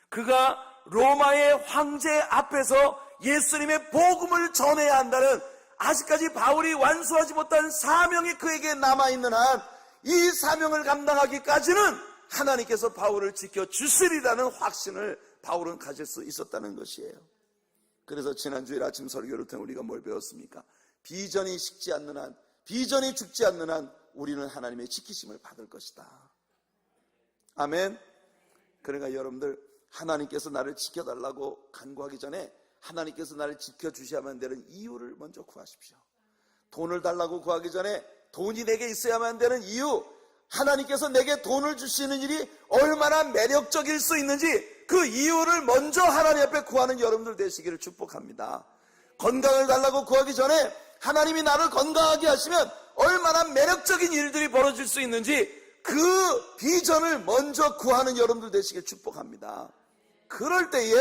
그가 로마의 황제 앞에서 예수님의 복음을 전해야 한다는 아직까지 바울이 완수하지 못한 사명이 그에게 남아있는 한 이 사명을 감당하기까지는 하나님께서 바울을 지켜주시리라는 확신을 바울은 가질 수 있었다는 것이에요. 그래서 지난주일 아침 설교를 통해 우리가 뭘 배웠습니까? 비전이 식지 않는 한, 비전이 죽지 않는 한 우리는 하나님의 지키심을 받을 것이다. 아멘. 그러니까 여러분들 하나님께서 나를 지켜달라고 간구하기 전에 하나님께서 나를 지켜주셔야만 되는 이유를 먼저 구하십시오. 돈을 달라고 구하기 전에 돈이 내게 있어야만 되는 이유, 하나님께서 내게 돈을 주시는 일이 얼마나 매력적일 수 있는지 그 이유를 먼저 하나님 앞에 구하는 여러분들 되시기를 축복합니다. 건강을 달라고 구하기 전에 하나님이 나를 건강하게 하시면 얼마나 매력적인 일들이 벌어질 수 있는지 그 비전을 먼저 구하는 여러분들 되시길 축복합니다. 그럴 때에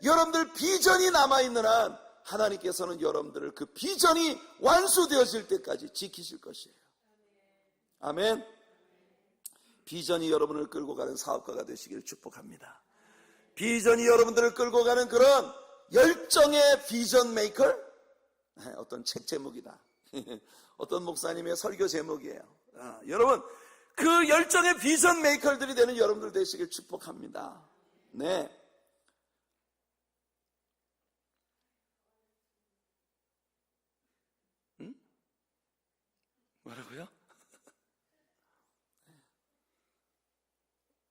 여러분들 비전이 남아있는 한 하나님께서는 여러분들을 그 비전이 완수되어질 때까지 지키실 것이에요. 아멘. 비전이 여러분을 끌고 가는 사업가가 되시기를 축복합니다. 비전이 여러분들을 끌고 가는 그런 열정의 비전 메이커? 어떤 책 제목이다. 어떤 목사님의 설교 제목이에요. 여러분, 그 열정의 비전 메이커들이 되는 여러분들 되시길 축복합니다. 네. 뭐라고요?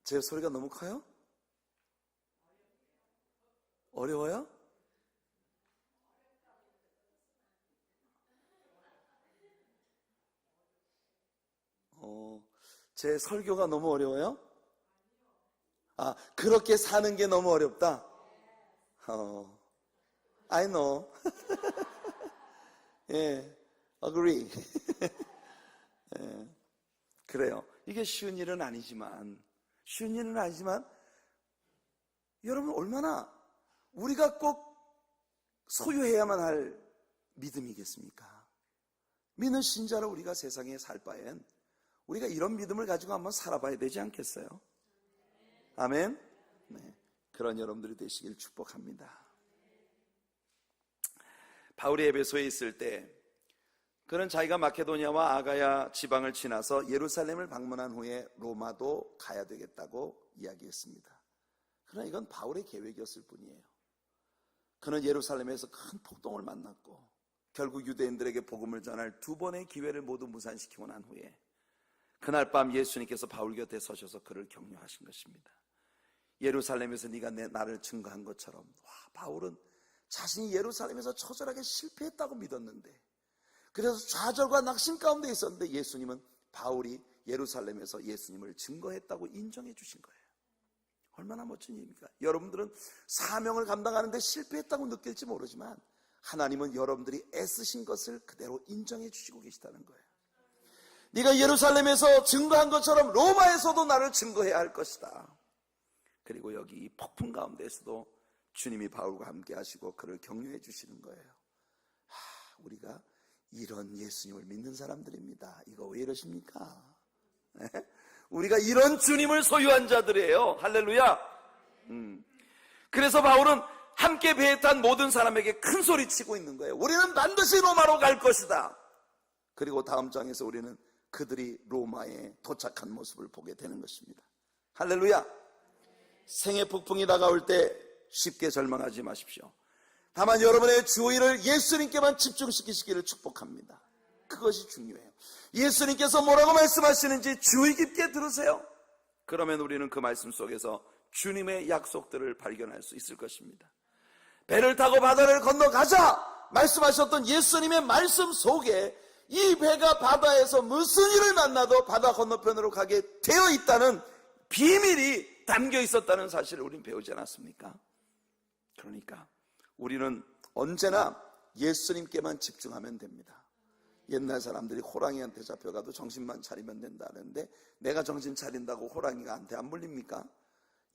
제 소리가 너무 커요? 어려워요? 제 설교가 너무 어려워요? 그렇게 사는 게 너무 어렵다? I know. 예, agree. 예, 그래요. 이게 쉬운 일은 아니지만, 여러분 얼마나 우리가 꼭 소유해야만 할 믿음이겠습니까? 믿는 신자로 우리가 세상에 살 바엔 우리가 이런 믿음을 가지고 한번 살아봐야 되지 않겠어요? 아멘. 네, 그런 여러분들이 되시길 축복합니다. 바울이 에베소에 있을 때 그는 자기가 마케도니아와 아가야 지방을 지나서 예루살렘을 방문한 후에 로마도 가야 되겠다고 이야기했습니다. 그러나 이건 바울의 계획이었을 뿐이에요. 그는 예루살렘에서 큰 폭동을 만났고 결국 유대인들에게 복음을 전할 두 번의 기회를 모두 무산시키고 난 후에 그날 밤 예수님께서 바울 곁에 서셔서 그를 격려하신 것입니다. 예루살렘에서 네가 나를 증거한 것처럼. 바울은 자신이 예루살렘에서 처절하게 실패했다고 믿었는데, 그래서 좌절과 낙심 가운데 있었는데 예수님은 바울이 예루살렘에서 예수님을 증거했다고 인정해 주신 거예요. 얼마나 멋진 일입니까? 여러분들은 사명을 감당하는데 실패했다고 느낄지 모르지만 하나님은 여러분들이 애쓰신 것을 그대로 인정해 주시고 계시다는 거예요. 네가 예루살렘에서 증거한 것처럼 로마에서도 나를 증거해야 할 것이다. 그리고 여기 이 폭풍 가운데에서도 주님이 바울과 함께 하시고 그를 격려해 주시는 거예요. 우리가 이런 예수님을 믿는 사람들입니다. 이거 왜 이러십니까? 네? 우리가 이런 주님을 소유한 자들이에요. 할렐루야. 그래서 바울은 함께 배에 탄 모든 사람에게 큰 소리 치고 있는 거예요. 우리는 반드시 로마로 갈 것이다. 그리고 다음 장에서 우리는 그들이 로마에 도착한 모습을 보게 되는 것입니다. 할렐루야. 생애 폭풍이 다가올 때 쉽게 절망하지 마십시오. 다만 여러분의 주의를 예수님께만 집중시키시기를 축복합니다. 그것이 중요해요. 예수님께서 뭐라고 말씀하시는지 주의 깊게 들으세요. 그러면 우리는 그 말씀 속에서 주님의 약속들을 발견할 수 있을 것입니다. 배를 타고 바다를 건너가자 말씀하셨던 예수님의 말씀 속에 이 배가 바다에서 무슨 일을 만나도 바다 건너편으로 가게 되어 있다는 비밀이 담겨 있었다는 사실을 우리는 배우지 않았습니까? 그러니까 우리는 언제나 예수님께만 집중하면 됩니다. 옛날 사람들이 호랑이한테 잡혀가도 정신만 차리면 된다는데 내가 정신 차린다고 호랑이가 한테 안 물립니까?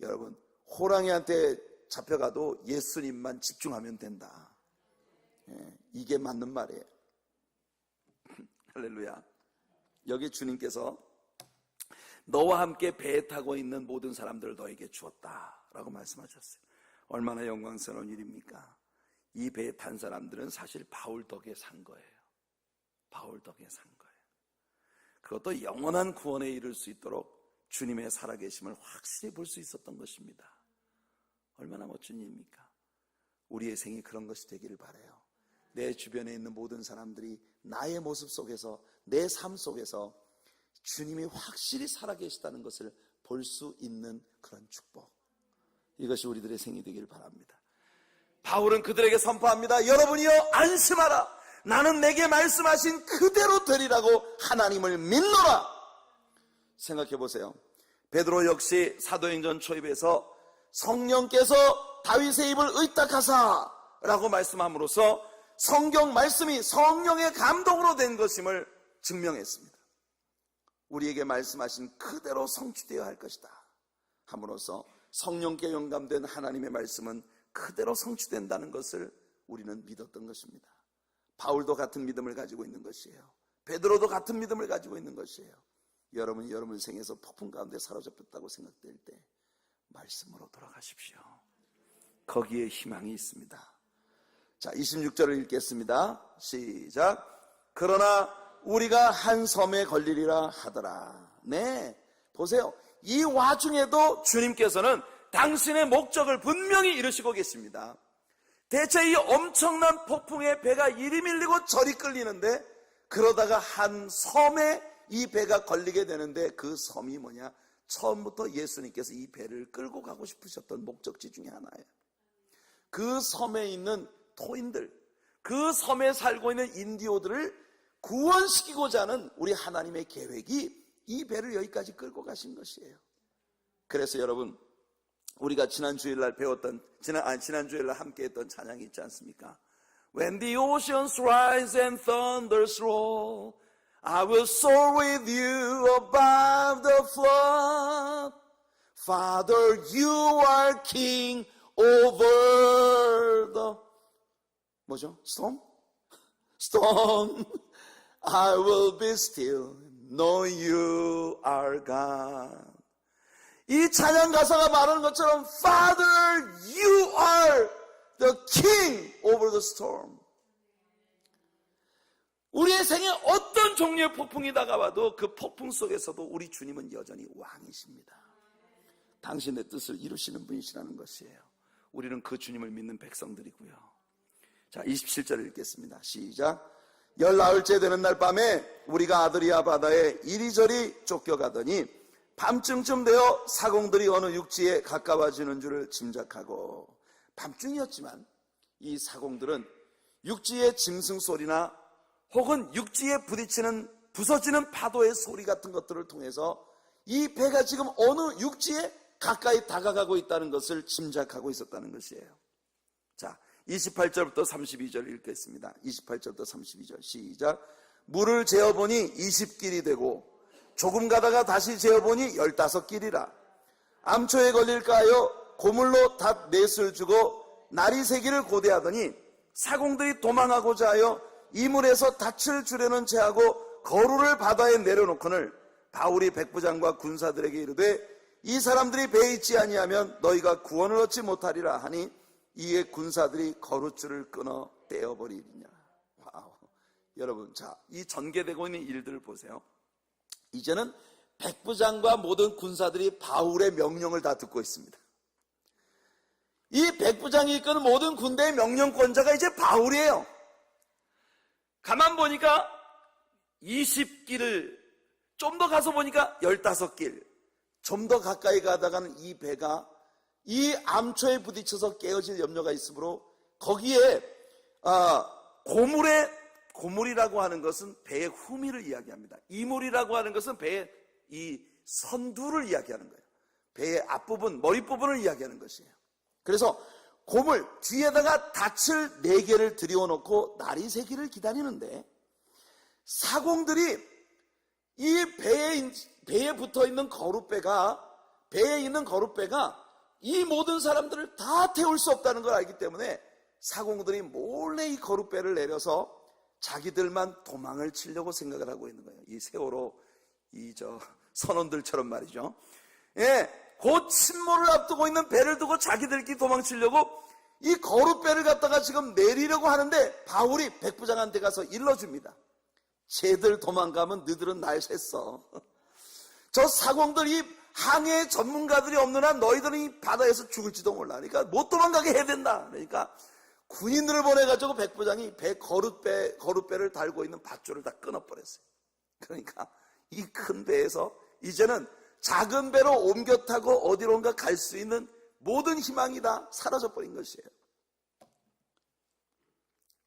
여러분, 호랑이한테 잡혀가도 예수님만 집중하면 된다. 이게 맞는 말이에요. 할렐루야. 여기 주님께서 너와 함께 배에 타고 있는 모든 사람들을 너에게 주었다라고 말씀하셨어요. 얼마나 영광스러운 일입니까? 이 배에 탄 사람들은 사실 바울 덕에 산 거예요. 바울 덕에 산 거예요. 그것도 영원한 구원에 이를 수 있도록 주님의 살아계심을 확실히 볼 수 있었던 것입니다. 얼마나 멋진 일입니까? 우리의 생이 그런 것이 되기를 바라요. 내 주변에 있는 모든 사람들이 나의 모습 속에서, 내 삶 속에서 주님이 확실히 살아계시다는 것을 볼 수 있는 그런 축복, 이것이 우리들의 생이 되기를 바랍니다. 바울은 그들에게 선포합니다. 여러분이여 안심하라. 나는 내게 말씀하신 그대로 되리라고 하나님을 믿노라. 생각해 보세요. 베드로 역시 사도행전 초입에서 성령께서 다윗의 입을 의탁하사 라고 말씀함으로써 성경 말씀이 성령의 감동으로 된 것임을 증명했습니다. 우리에게 말씀하신 그대로 성취되어야 할 것이다 함으로써 성령께 영감된 하나님의 말씀은 그대로 성취된다는 것을 우리는 믿었던 것입니다. 바울도 같은 믿음을 가지고 있는 것이에요. 베드로도 같은 믿음을 가지고 있는 것이에요. 여러분이 여러분 생에서 폭풍 가운데 사로잡혔다고 생각될 때 말씀으로 돌아가십시오. 거기에 희망이 있습니다. 자, 26절을 읽겠습니다. 시작. 그러나 우리가 한 섬에 걸리리라 하더라. 네, 보세요. 이 와중에도 주님께서는 당신의 목적을 분명히 이루시고 계십니다. 대체 이 엄청난 폭풍에 배가 이리 밀리고 저리 끌리는데 그러다가 한 섬에 이 배가 걸리게 되는데 그 섬이 뭐냐? 처음부터 예수님께서 이 배를 끌고 가고 싶으셨던 목적지 중에 하나예요. 그 섬에 있는 토인들, 그 섬에 살고 있는 인디오들을 구원시키고자 하는 우리 하나님의 계획이 이 배를 여기까지 끌고 가신 것이에요. 그래서 여러분, 우리가 지난 주일날 배웠던, 지난 주일날 함께 했던 찬양이 있지 않습니까? When the oceans rise and thunders roll, I will soar with you above the flood. Father, you are king over the, 뭐죠? Storm? I will be still, know you are God. 이 찬양 가사가 말하는 것처럼 Father, you are the king over the storm. 우리의 생에 어떤 종류의 폭풍이 다가와도 그 폭풍 속에서도 우리 주님은 여전히 왕이십니다. 당신의 뜻을 이루시는 분이시라는 것이에요. 우리는 그 주님을 믿는 백성들이고요. 자, 27절을 읽겠습니다. 시작. 열나흘째 되는 날 밤에 우리가 아드리아 바다에 이리저리 쫓겨가더니 밤쯤쯤 되어 사공들이 어느 육지에 가까워지는 줄을 짐작하고, 밤중이었지만 이 사공들은 육지의 짐승 소리나 혹은 육지에 부딪히는 부서지는 파도의 소리 같은 것들을 통해서 이 배가 지금 어느 육지에 가까이 다가가고 있다는 것을 짐작하고 있었다는 것이에요. 자, 28절부터 32절 읽겠습니다. 28절부터 32절 시작. 물을 재어보니 20길이 되고 조금 가다가 다시 재어보니 15길이라. 암초에 걸릴까 하여 고물로 닷 넷을 주고 날이 새기를 고대하더니 사공들이 도망하고자 하여 이물에서 닻을 주려는 채하고 거루를 바다에 내려놓거늘 바울이 백부장과 군사들에게 이르되 이 사람들이 배에 있지 아니하면 너희가 구원을 얻지 못하리라 하니 이에 군사들이 거루줄을 끊어 떼어버리리냐. 와우. 여러분, 자, 이 전개되고 있는 일들을 보세요. 이제는 백부장과 모든 군사들이 바울의 명령을 다 듣고 있습니다. 이 백부장이 이끄는 모든 군대의 명령권자가 이제 바울이에요. 가만 보니까 20길을, 좀 더 가서 보니까 15길, 좀 더 가까이 가다가는 이 배가 이 암초에 부딪혀서 깨어질 염려가 있으므로 거기에 고물이라고 하는 것은 배의 후미를 이야기합니다. 이물이라고 하는 것은 배의 이 선두를 이야기하는 거예요. 배의 앞부분, 머리 부분을 이야기하는 것이에요. 그래서 고물 뒤에다가 닻을 4개를 들여놓고 날이 새기를 기다리는데, 사공들이 이 배에 붙어있는 배에 있는 거룻배가 이 모든 사람들을 다 태울 수 없다는 걸 알기 때문에 사공들이 몰래 이 거룻배를 내려서 자기들만 도망을 치려고 생각을 하고 있는 거예요. 이 세월호 선원들처럼 말이죠. 예, 곧 침몰을 앞두고 있는 배를 두고 자기들끼리 도망치려고 이 거룻배를 갖다가 지금 내리려고 하는데 바울이 백부장한테 가서 일러줍니다. 쟤들 도망가면 너희들은 날 샜어. 저 사공들, 이 항해 전문가들이 없는 한 너희들은 이 바다에서 죽을지도 몰라. 그러니까 못 도망가게 해야 된다. 그러니까 군인들을 보내가지고 백부장이 거룻배를 달고 있는 밧줄을 다 끊어버렸어요. 그러니까 이 큰 배에서 이제는 작은 배로 옮겨 타고 어디론가 갈 수 있는 모든 희망이 다 사라져버린 것이에요.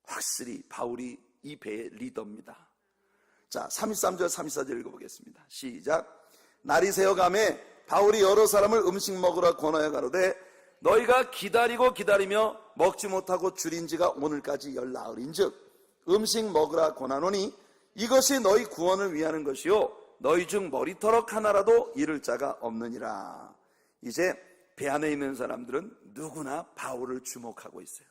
확실히 바울이 이 배의 리더입니다. 자, 33절 34절 읽어보겠습니다. 시작. 날이 새어가매 바울이 여러 사람을 음식 먹으라 권하여 가로되 너희가 기다리며 먹지 못하고 줄인 지가 오늘까지 열나흘인즉 음식 먹으라 권하노니 이것이 너희 구원을 위하는 것이요 너희 중 머리털럭 하나라도 잃을 자가 없느니라. 이제 배 안에 있는 사람들은 누구나 바울을 주목하고 있어요.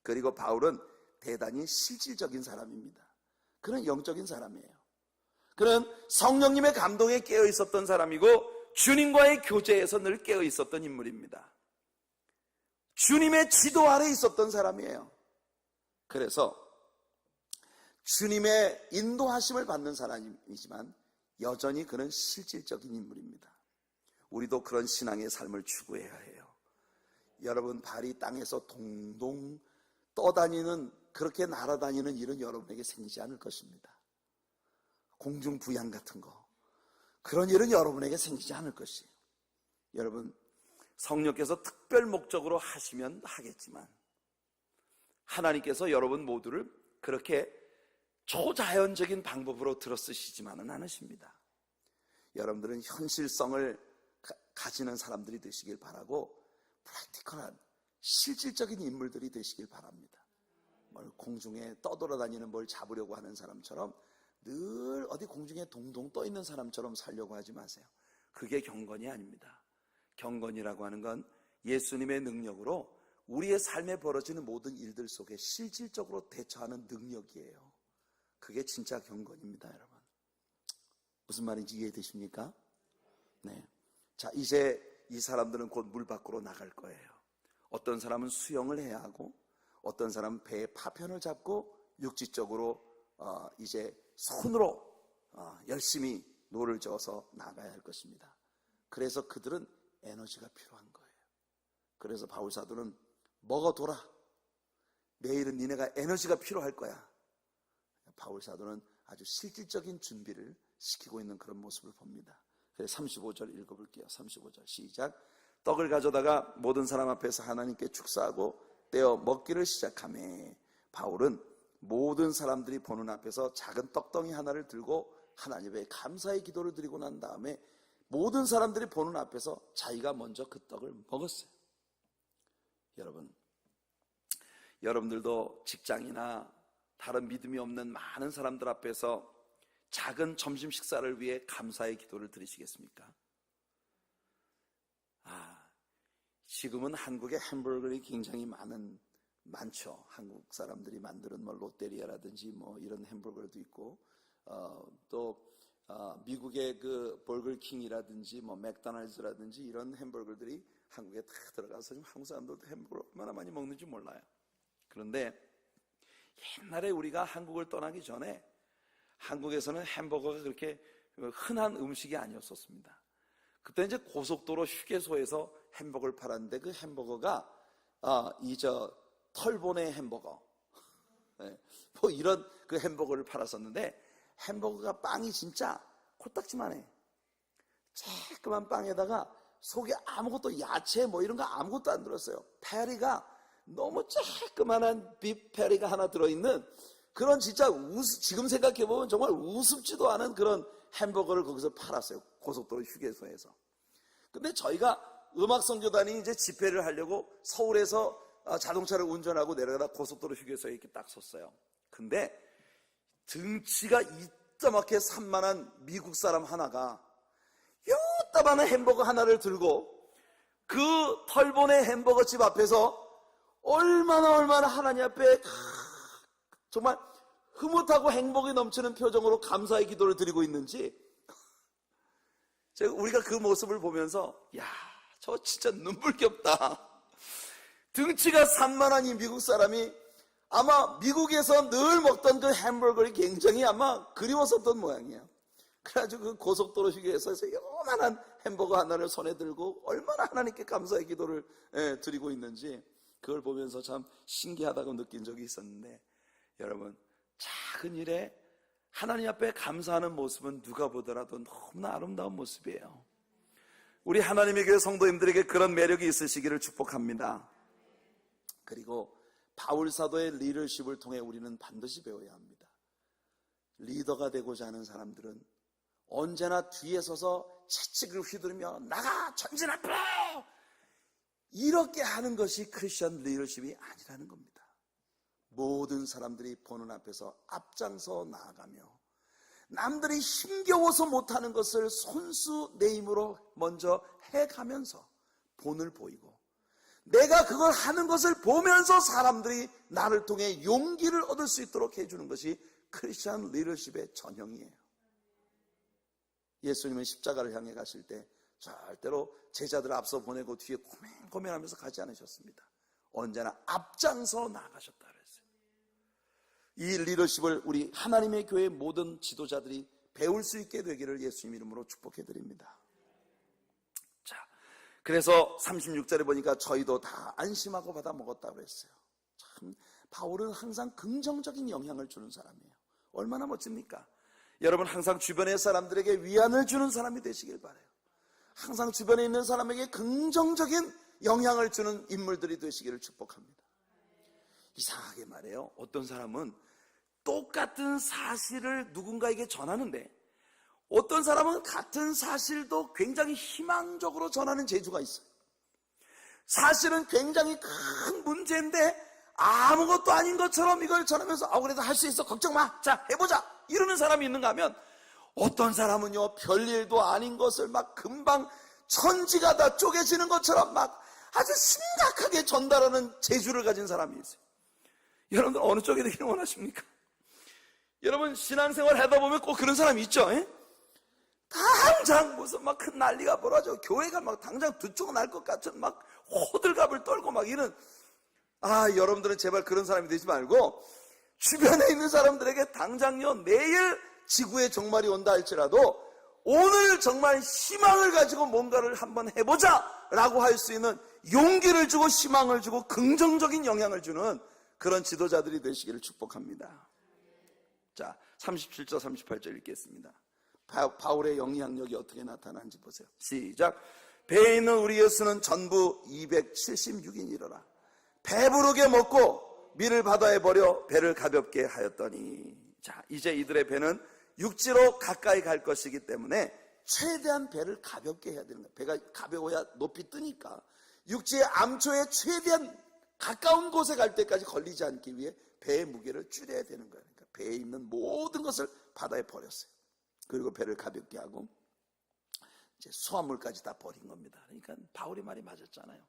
그리고 바울은 대단히 실질적인 사람입니다. 그는 영적인 사람이에요. 그는 성령님의 감동에 깨어 있었던 사람이고 주님과의 교제에서 늘 깨어 있었던 인물입니다. 주님의 지도 아래 있었던 사람이에요. 그래서 주님의 인도하심을 받는 사람이지만 여전히 그는 실질적인 인물입니다. 우리도 그런 신앙의 삶을 추구해야 해요. 여러분, 발이 땅에서 동동 떠다니는, 그렇게 날아다니는 일은 여러분에게 생기지 않을 것입니다. 공중부양 같은 거, 그런 일은 여러분에게 생기지 않을 것이에요. 여러분, 성령께서 특별 목적으로 하시면 하겠지만 하나님께서 여러분 모두를 그렇게 초자연적인 방법으로 들어쓰시지만은 않으십니다. 여러분들은 현실성을 가지는 사람들이 되시길 바라고 프랙티컬한 실질적인 인물들이 되시길 바랍니다. 공중에 떠돌아다니는 뭘 잡으려고 하는 사람처럼 늘 어디 공중에 동동 떠 있는 사람처럼 살려고 하지 마세요. 그게 경건이 아닙니다. 경건이라고 하는 건 예수님의 능력으로 우리의 삶에 벌어지는 모든 일들 속에 실질적으로 대처하는 능력이에요. 그게 진짜 경건입니다, 여러분. 무슨 말인지 이해되십니까? 네. 자, 이제 이 사람들은 곧 물 밖으로 나갈 거예요. 어떤 사람은 수영을 해야 하고, 어떤 사람은 배의 파편을 잡고 육지적으로 이제 손으로 열심히 노를 저어서 나가야 할 것입니다. 그래서 그들은 에너지가 필요한 거예요. 그래서 바울 사도는 먹어둬라. 내일은 니네가 에너지가 필요할 거야. 바울 사도는 아주 실질적인 준비를 시키고 있는 그런 모습을 봅니다. 그래서 35절 읽어볼게요. 35절 시작. 떡을 가져다가 모든 사람 앞에서 하나님께 축사하고 떼어 먹기를 시작하매 바울은 모든 사람들이 보는 앞에서 작은 떡덩이 하나를 들고 하나님에 감사의 기도를 드리고 난 다음에 모든 사람들이 보는 앞에서 자기가 먼저 그 떡을 먹었어요. 여러분들도 직장이나 다른 믿음이 없는 많은 사람들 앞에서 작은 점심 식사를 위해 감사의 기도를 드리시겠습니까? 지금은 한국에 햄버거들이 굉장히 많죠. 한국 사람들이 만드는 롯데리아라든지 이런 햄버거도 있고, 또 미국의 그 버거킹이라든지 맥도날드라든지 이런 햄버거들이 한국에 다 들어가서 지금 한국 사람들도 햄버거 얼마나 많이 먹는지 몰라요. 그런데 옛날에 우리가 한국을 떠나기 전에 한국에서는 햄버거가 그렇게 흔한 음식이 아니었었습니다. 그때 이제 고속도로 휴게소에서 햄버거를 팔았는데 그 햄버거가 털보네 햄버거 네, 이런 그 햄버거를 팔았었는데 햄버거가 빵이 진짜 코딱지만 해. 쬐끄만 빵에다가 속에 아무것도 야채 이런 거 아무것도 안 들었어요. 패리가 너무 쬐끄만한 빅 패리가 하나 들어있는 그런 진짜 지금 생각해보면 정말 우습지도 않은 그런 햄버거를 거기서 팔았어요. 고속도로 휴게소에서. 근데 저희가 음악선교단이 이제 집회를 하려고 서울에서 자동차를 운전하고 내려가다 고속도로 휴게소에 이렇게 딱 섰어요. 근데 등치가 이따맣게 산만한 미국 사람 하나가 요따만한 햄버거 하나를 들고 그 털보네 햄버거 집 앞에서 얼마나 하나님 앞에 정말 흐뭇하고 행복이 넘치는 표정으로 감사의 기도를 드리고 있는지 우리가 그 모습을 보면서 저 진짜 눈물겹다. 등치가 산만한 이 미국 사람이 아마 미국에서 늘 먹던 그 햄버거를 굉장히 아마 그리웠었던 모양이에요. 그래가지고 그 고속도로 휴게소에서 요만한 햄버거 하나를 손에 들고 얼마나 하나님께 감사의 기도를 드리고 있는지 그걸 보면서 참 신기하다고 느낀 적이 있었는데, 여러분, 작은 일에 하나님 앞에 감사하는 모습은 누가 보더라도 너무나 아름다운 모습이에요. 우리 하나님의 교회 성도님들에게 그런 매력이 있으시기를 축복합니다. 그리고 바울 사도의 리더십을 통해 우리는 반드시 배워야 합니다. 리더가 되고자 하는 사람들은 언제나 뒤에 서서 채찍을 휘두르며 나가 전진 앞으로 이렇게 하는 것이 크리스천 리더십이 아니라는 겁니다. 모든 사람들이 보는 앞에서 앞장서 나아가며 남들이 힘겨워서 못하는 것을 손수 내 힘으로 먼저 해가면서 본을 보이고 내가 그걸 하는 것을 보면서 사람들이 나를 통해 용기를 얻을 수 있도록 해주는 것이 크리스천 리더십의 전형이에요. 예수님은 십자가를 향해 가실 때 절대로 제자들을 앞서 보내고 뒤에 고민하면서 가지 않으셨습니다. 언제나 앞장서 나아가셨다 그랬어요. 이 리더십을 우리 하나님의 교회 모든 지도자들이 배울 수 있게 되기를 예수님 이름으로 축복해 드립니다. 자, 그래서 36절에 보니까 저희도 다 안심하고 받아 먹었다고 그랬어요. 참 바울은 항상 긍정적인 영향을 주는 사람이에요. 얼마나 멋집니까? 여러분 항상 주변의 사람들에게 위안을 주는 사람이 되시길 바라요. 항상 주변에 있는 사람에게 긍정적인 영향을 주는 인물들이 되시기를 축복합니다. 이상하게 말해요. 어떤 사람은 똑같은 사실을 누군가에게 전하는데 어떤 사람은 같은 사실도 굉장히 희망적으로 전하는 재주가 있어요. 사실은 굉장히 큰 문제인데 아무것도 아닌 것처럼 이걸 전하면서 그래도 할 수 있어 걱정 마 자 해보자 이러는 사람이 있는가 하면 어떤 사람은요 별일도 아닌 것을 막 금방 천지가 다 쪼개지는 것처럼 막 아주 심각하게 전달하는 재주를 가진 사람이 있어요. 여러분들 어느 쪽에 되기를 원하십니까? 여러분 신앙생활 하다 보면 꼭 그런 사람이 있죠. 에? 당장 무슨 막 큰 난리가 벌어져 교회가 막 당장 두쪽 날 것 같은 막 호들갑을 떨고 막 이런, 여러분들은 제발 그런 사람이 되지 말고 주변에 있는 사람들에게 당장요 내일 지구에 종말이 온다 할지라도 오늘 정말 희망을 가지고 뭔가를 한번 해보자 라고 할 수 있는 용기를 주고 희망을 주고 긍정적인 영향을 주는 그런 지도자들이 되시기를 축복합니다. 자, 37절 38절 읽겠습니다. 바울의 영향력이 어떻게 나타나는지 보세요. 시작. 배에 있는 우리 예수는 전부 276인이로라. 배부르게 먹고 밀을 바다에 버려 배를 가볍게 하였더니. 자, 이제 이들의 배는 육지로 가까이 갈 것이기 때문에 최대한 배를 가볍게 해야 되는 거예요. 배가 가벼워야 높이 뜨니까 육지의 암초에 최대한 가까운 곳에 갈 때까지 걸리지 않기 위해 배의 무게를 줄여야 되는 거예요. 그러니까 배에 있는 모든 것을 바다에 버렸어요. 그리고 배를 가볍게 하고 이제 수화물까지 다 버린 겁니다. 그러니까 바울이 말이 맞았잖아요.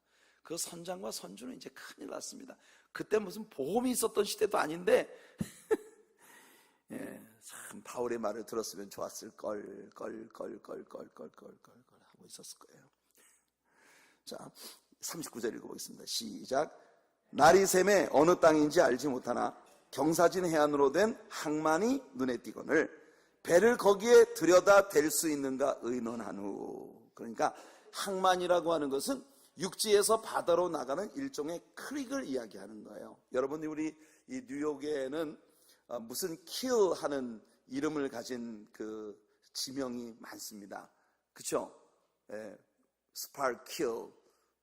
그 선장과 선주는 이제 큰일 났습니다. 그때 무슨 보험이 있었던 시대도 아닌데 예, 참 바울의 말을 들었으면 좋았을 걸 하고 있었을 거예요. 자, 39절 읽어보겠습니다. 시작. 날이 샘에 어느 땅인지 알지 못하나 경사진 해안으로 된 항만이 눈에 띄거늘 배를 거기에 들여다 댈 수 있는가 의논한 후. 그러니까 항만이라고 하는 것은 육지에서 바다로 나가는 일종의 크릭을 이야기하는 거예요. 여러분, 우리 이 뉴욕에는 무슨 킬 하는 이름을 가진 그 지명이 많습니다. 그렇죠? 스파크 킬,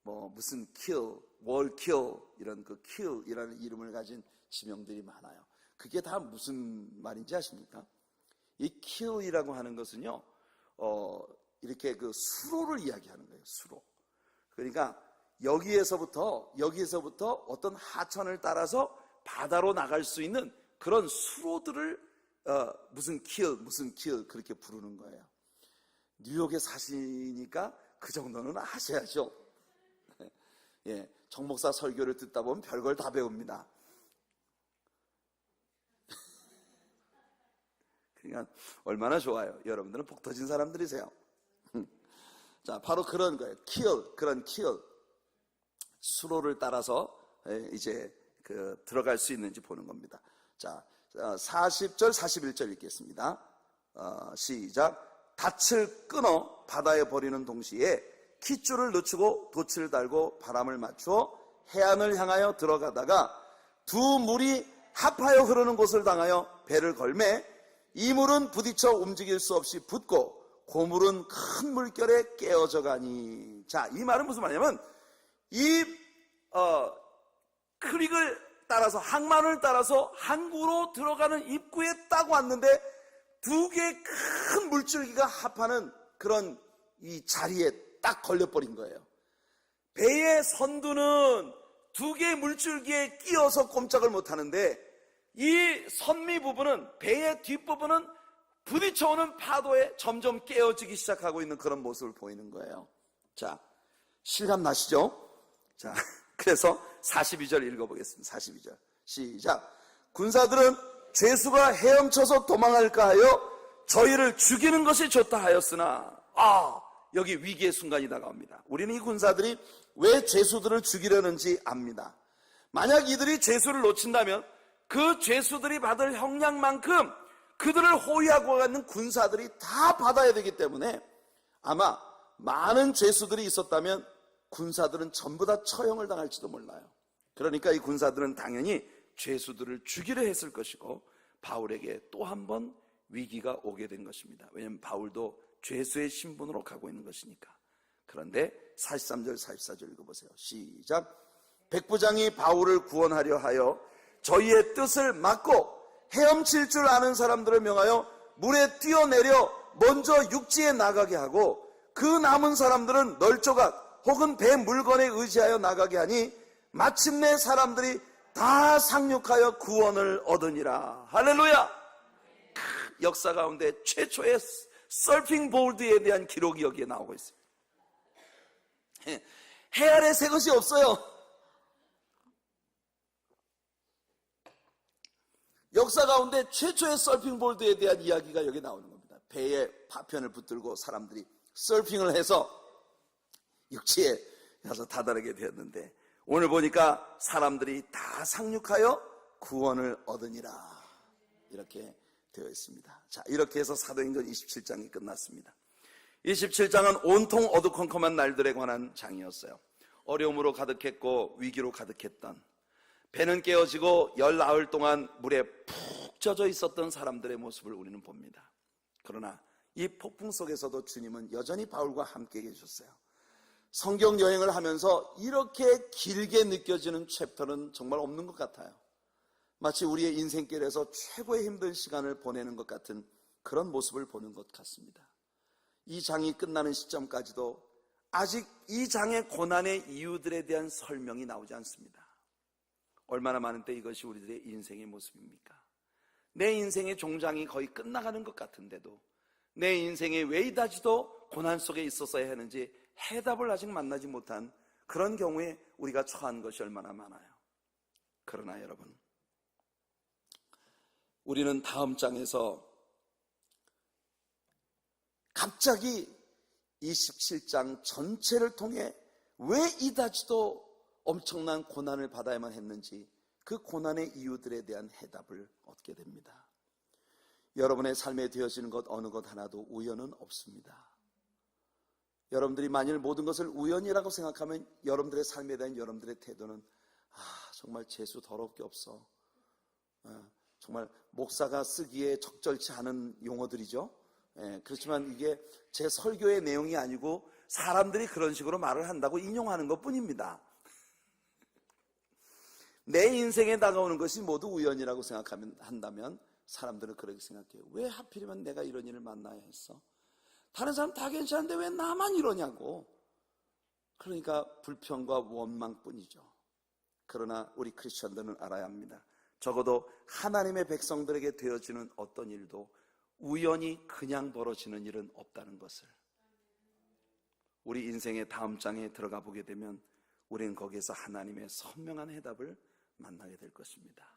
뭐 무슨 킬, 월 킬, 이런 그 킬이라는 이름을 가진 지명들이 많아요. 그게 다 무슨 말인지 아십니까? 이 킬이라고 하는 것은요, 이렇게 그 수로를 이야기하는 거예요. 수로. 그러니까 여기에서부터 어떤 하천을 따라서 바다로 나갈 수 있는 그런 수로들을 무슨 킬 그렇게 부르는 거예요. 뉴욕에 사시니까 그 정도는 아셔야죠. 예, 정 목사 설교를 듣다 보면 별걸 다 배웁니다. 그러니까 얼마나 좋아요. 여러분들은 복 터진 사람들이세요. 자, 바로 그런 거예요. 그런 수로를 따라서 이제 그 들어갈 수 있는지 보는 겁니다. 자, 40절 41절 읽겠습니다. 시작. 닻을 끊어 바다에 버리는 동시에 깃줄을 늦추고 돛을 달고 바람을 맞추어 해안을 향하여 들어가다가 두 물이 합하여 흐르는 곳을 당하여 배를 걸매 이 물은 부딪혀 움직일 수 없이 붙고 고물은 큰 물결에 깨어져 가니. 자, 이 말은 무슨 말이냐면 이 크릭을 따라서 항만을 따라서 항구로 들어가는 입구에 딱 왔는데 두 개의 큰 물줄기가 합하는 그런 이 자리에 딱 걸려버린 거예요. 배의 선두는 두 개의 물줄기에 끼어서 꼼짝을 못하는데 이 선미 부분은, 배의 뒷부분은 부딪혀오는 파도에 점점 깨어지기 시작하고 있는 그런 모습을 보이는 거예요. 자, 실감 나시죠? 자, 그래서 42절 읽어보겠습니다. 42절 시작. 군사들은 죄수가 헤엄쳐서 도망할까 하여 저희를 죽이는 것이 좋다 하였으나, 여기 위기의 순간이 다가옵니다. 우리는 이 군사들이 왜 죄수들을 죽이려는지 압니다. 만약 이들이 죄수를 놓친다면 그 죄수들이 받을 형량만큼 그들을 호위하고 가는 군사들이 다 받아야 되기 때문에 아마 많은 죄수들이 있었다면 군사들은 전부 다 처형을 당할지도 몰라요. 그러니까 이 군사들은 당연히 죄수들을 죽이려 했을 것이고 바울에게 또 한 번 위기가 오게 된 것입니다. 왜냐하면 바울도 죄수의 신분으로 가고 있는 것이니까. 그런데 43절 44절 읽어보세요. 시작. 백부장이 바울을 구원하려 하여 저희의 뜻을 막고 헤엄칠 줄 아는 사람들을 명하여 물에 뛰어내려 먼저 육지에 나가게 하고 그 남은 사람들은 널조각 혹은 배 물건에 의지하여 나가게 하니 마침내 사람들이 다 상륙하여 구원을 얻으니라. 할렐루야. 역사 가운데 최초의 서핑 보드에 대한 기록이 여기에 나오고 있어요. 해 아래 새 것이 없어요. 역사 가운데 최초의 서핑보드에 대한 이야기가 여기 나오는 겁니다. 배에 파편을 붙들고 사람들이 서핑을 해서 육지에 가서 다다르게 되었는데, 오늘 보니까 사람들이 다 상륙하여 구원을 얻으니라 이렇게 되어 있습니다. 자, 이렇게 해서 사도행전 27장이 끝났습니다. 27장은 온통 어두컴컴한 날들에 관한 장이었어요. 어려움으로 가득했고 위기로 가득했던, 배는 깨어지고 열 나흘 동안 물에 푹 젖어 있었던 사람들의 모습을 우리는 봅니다. 그러나 이 폭풍 속에서도 주님은 여전히 바울과 함께 계셨어요. 성경 여행을 하면서 이렇게 길게 느껴지는 챕터는 정말 없는 것 같아요. 마치 우리의 인생길에서 최고의 힘든 시간을 보내는 것 같은 그런 모습을 보는 것 같습니다. 이 장이 끝나는 시점까지도 아직 이 장의 고난의 이유들에 대한 설명이 나오지 않습니다. 얼마나 많은 때 이것이 우리들의 인생의 모습입니까? 내 인생의 종장이 거의 끝나가는 것 같은데도 내 인생에 왜 이다지도 고난 속에 있었어야 하는지 해답을 아직 만나지 못한 그런 경우에 우리가 처한 것이 얼마나 많아요. 그러나 여러분, 우리는 다음 장에서 갑자기 27장 전체를 통해 왜 이다지도 엄청난 고난을 받아야만 했는지 그 고난의 이유들에 대한 해답을 얻게 됩니다. 여러분의 삶에 되어지는 것 어느 것 하나도 우연은 없습니다. 여러분들이 만일 모든 것을 우연이라고 생각하면 여러분들의 삶에 대한 여러분들의 태도는 정말 재수 더럽게 없어. 정말 목사가 쓰기에 적절치 않은 용어들이죠. 그렇지만 이게 제 설교의 내용이 아니고 사람들이 그런 식으로 말을 한다고 인용하는 것 뿐입니다. 내 인생에 다가오는 것이 모두 우연이라고 한다면 사람들은 그렇게 생각해요. 왜 하필이면 내가 이런 일을 만나야 했어? 다른 사람 다 괜찮은데 왜 나만 이러냐고. 그러니까 불평과 원망뿐이죠. 그러나 우리 크리스천들은 알아야 합니다. 적어도 하나님의 백성들에게 되어지는 어떤 일도 우연히 그냥 벌어지는 일은 없다는 것을, 우리 인생의 다음 장에 들어가 보게 되면 우리는 거기에서 하나님의 선명한 해답을 만나게 될 것입니다.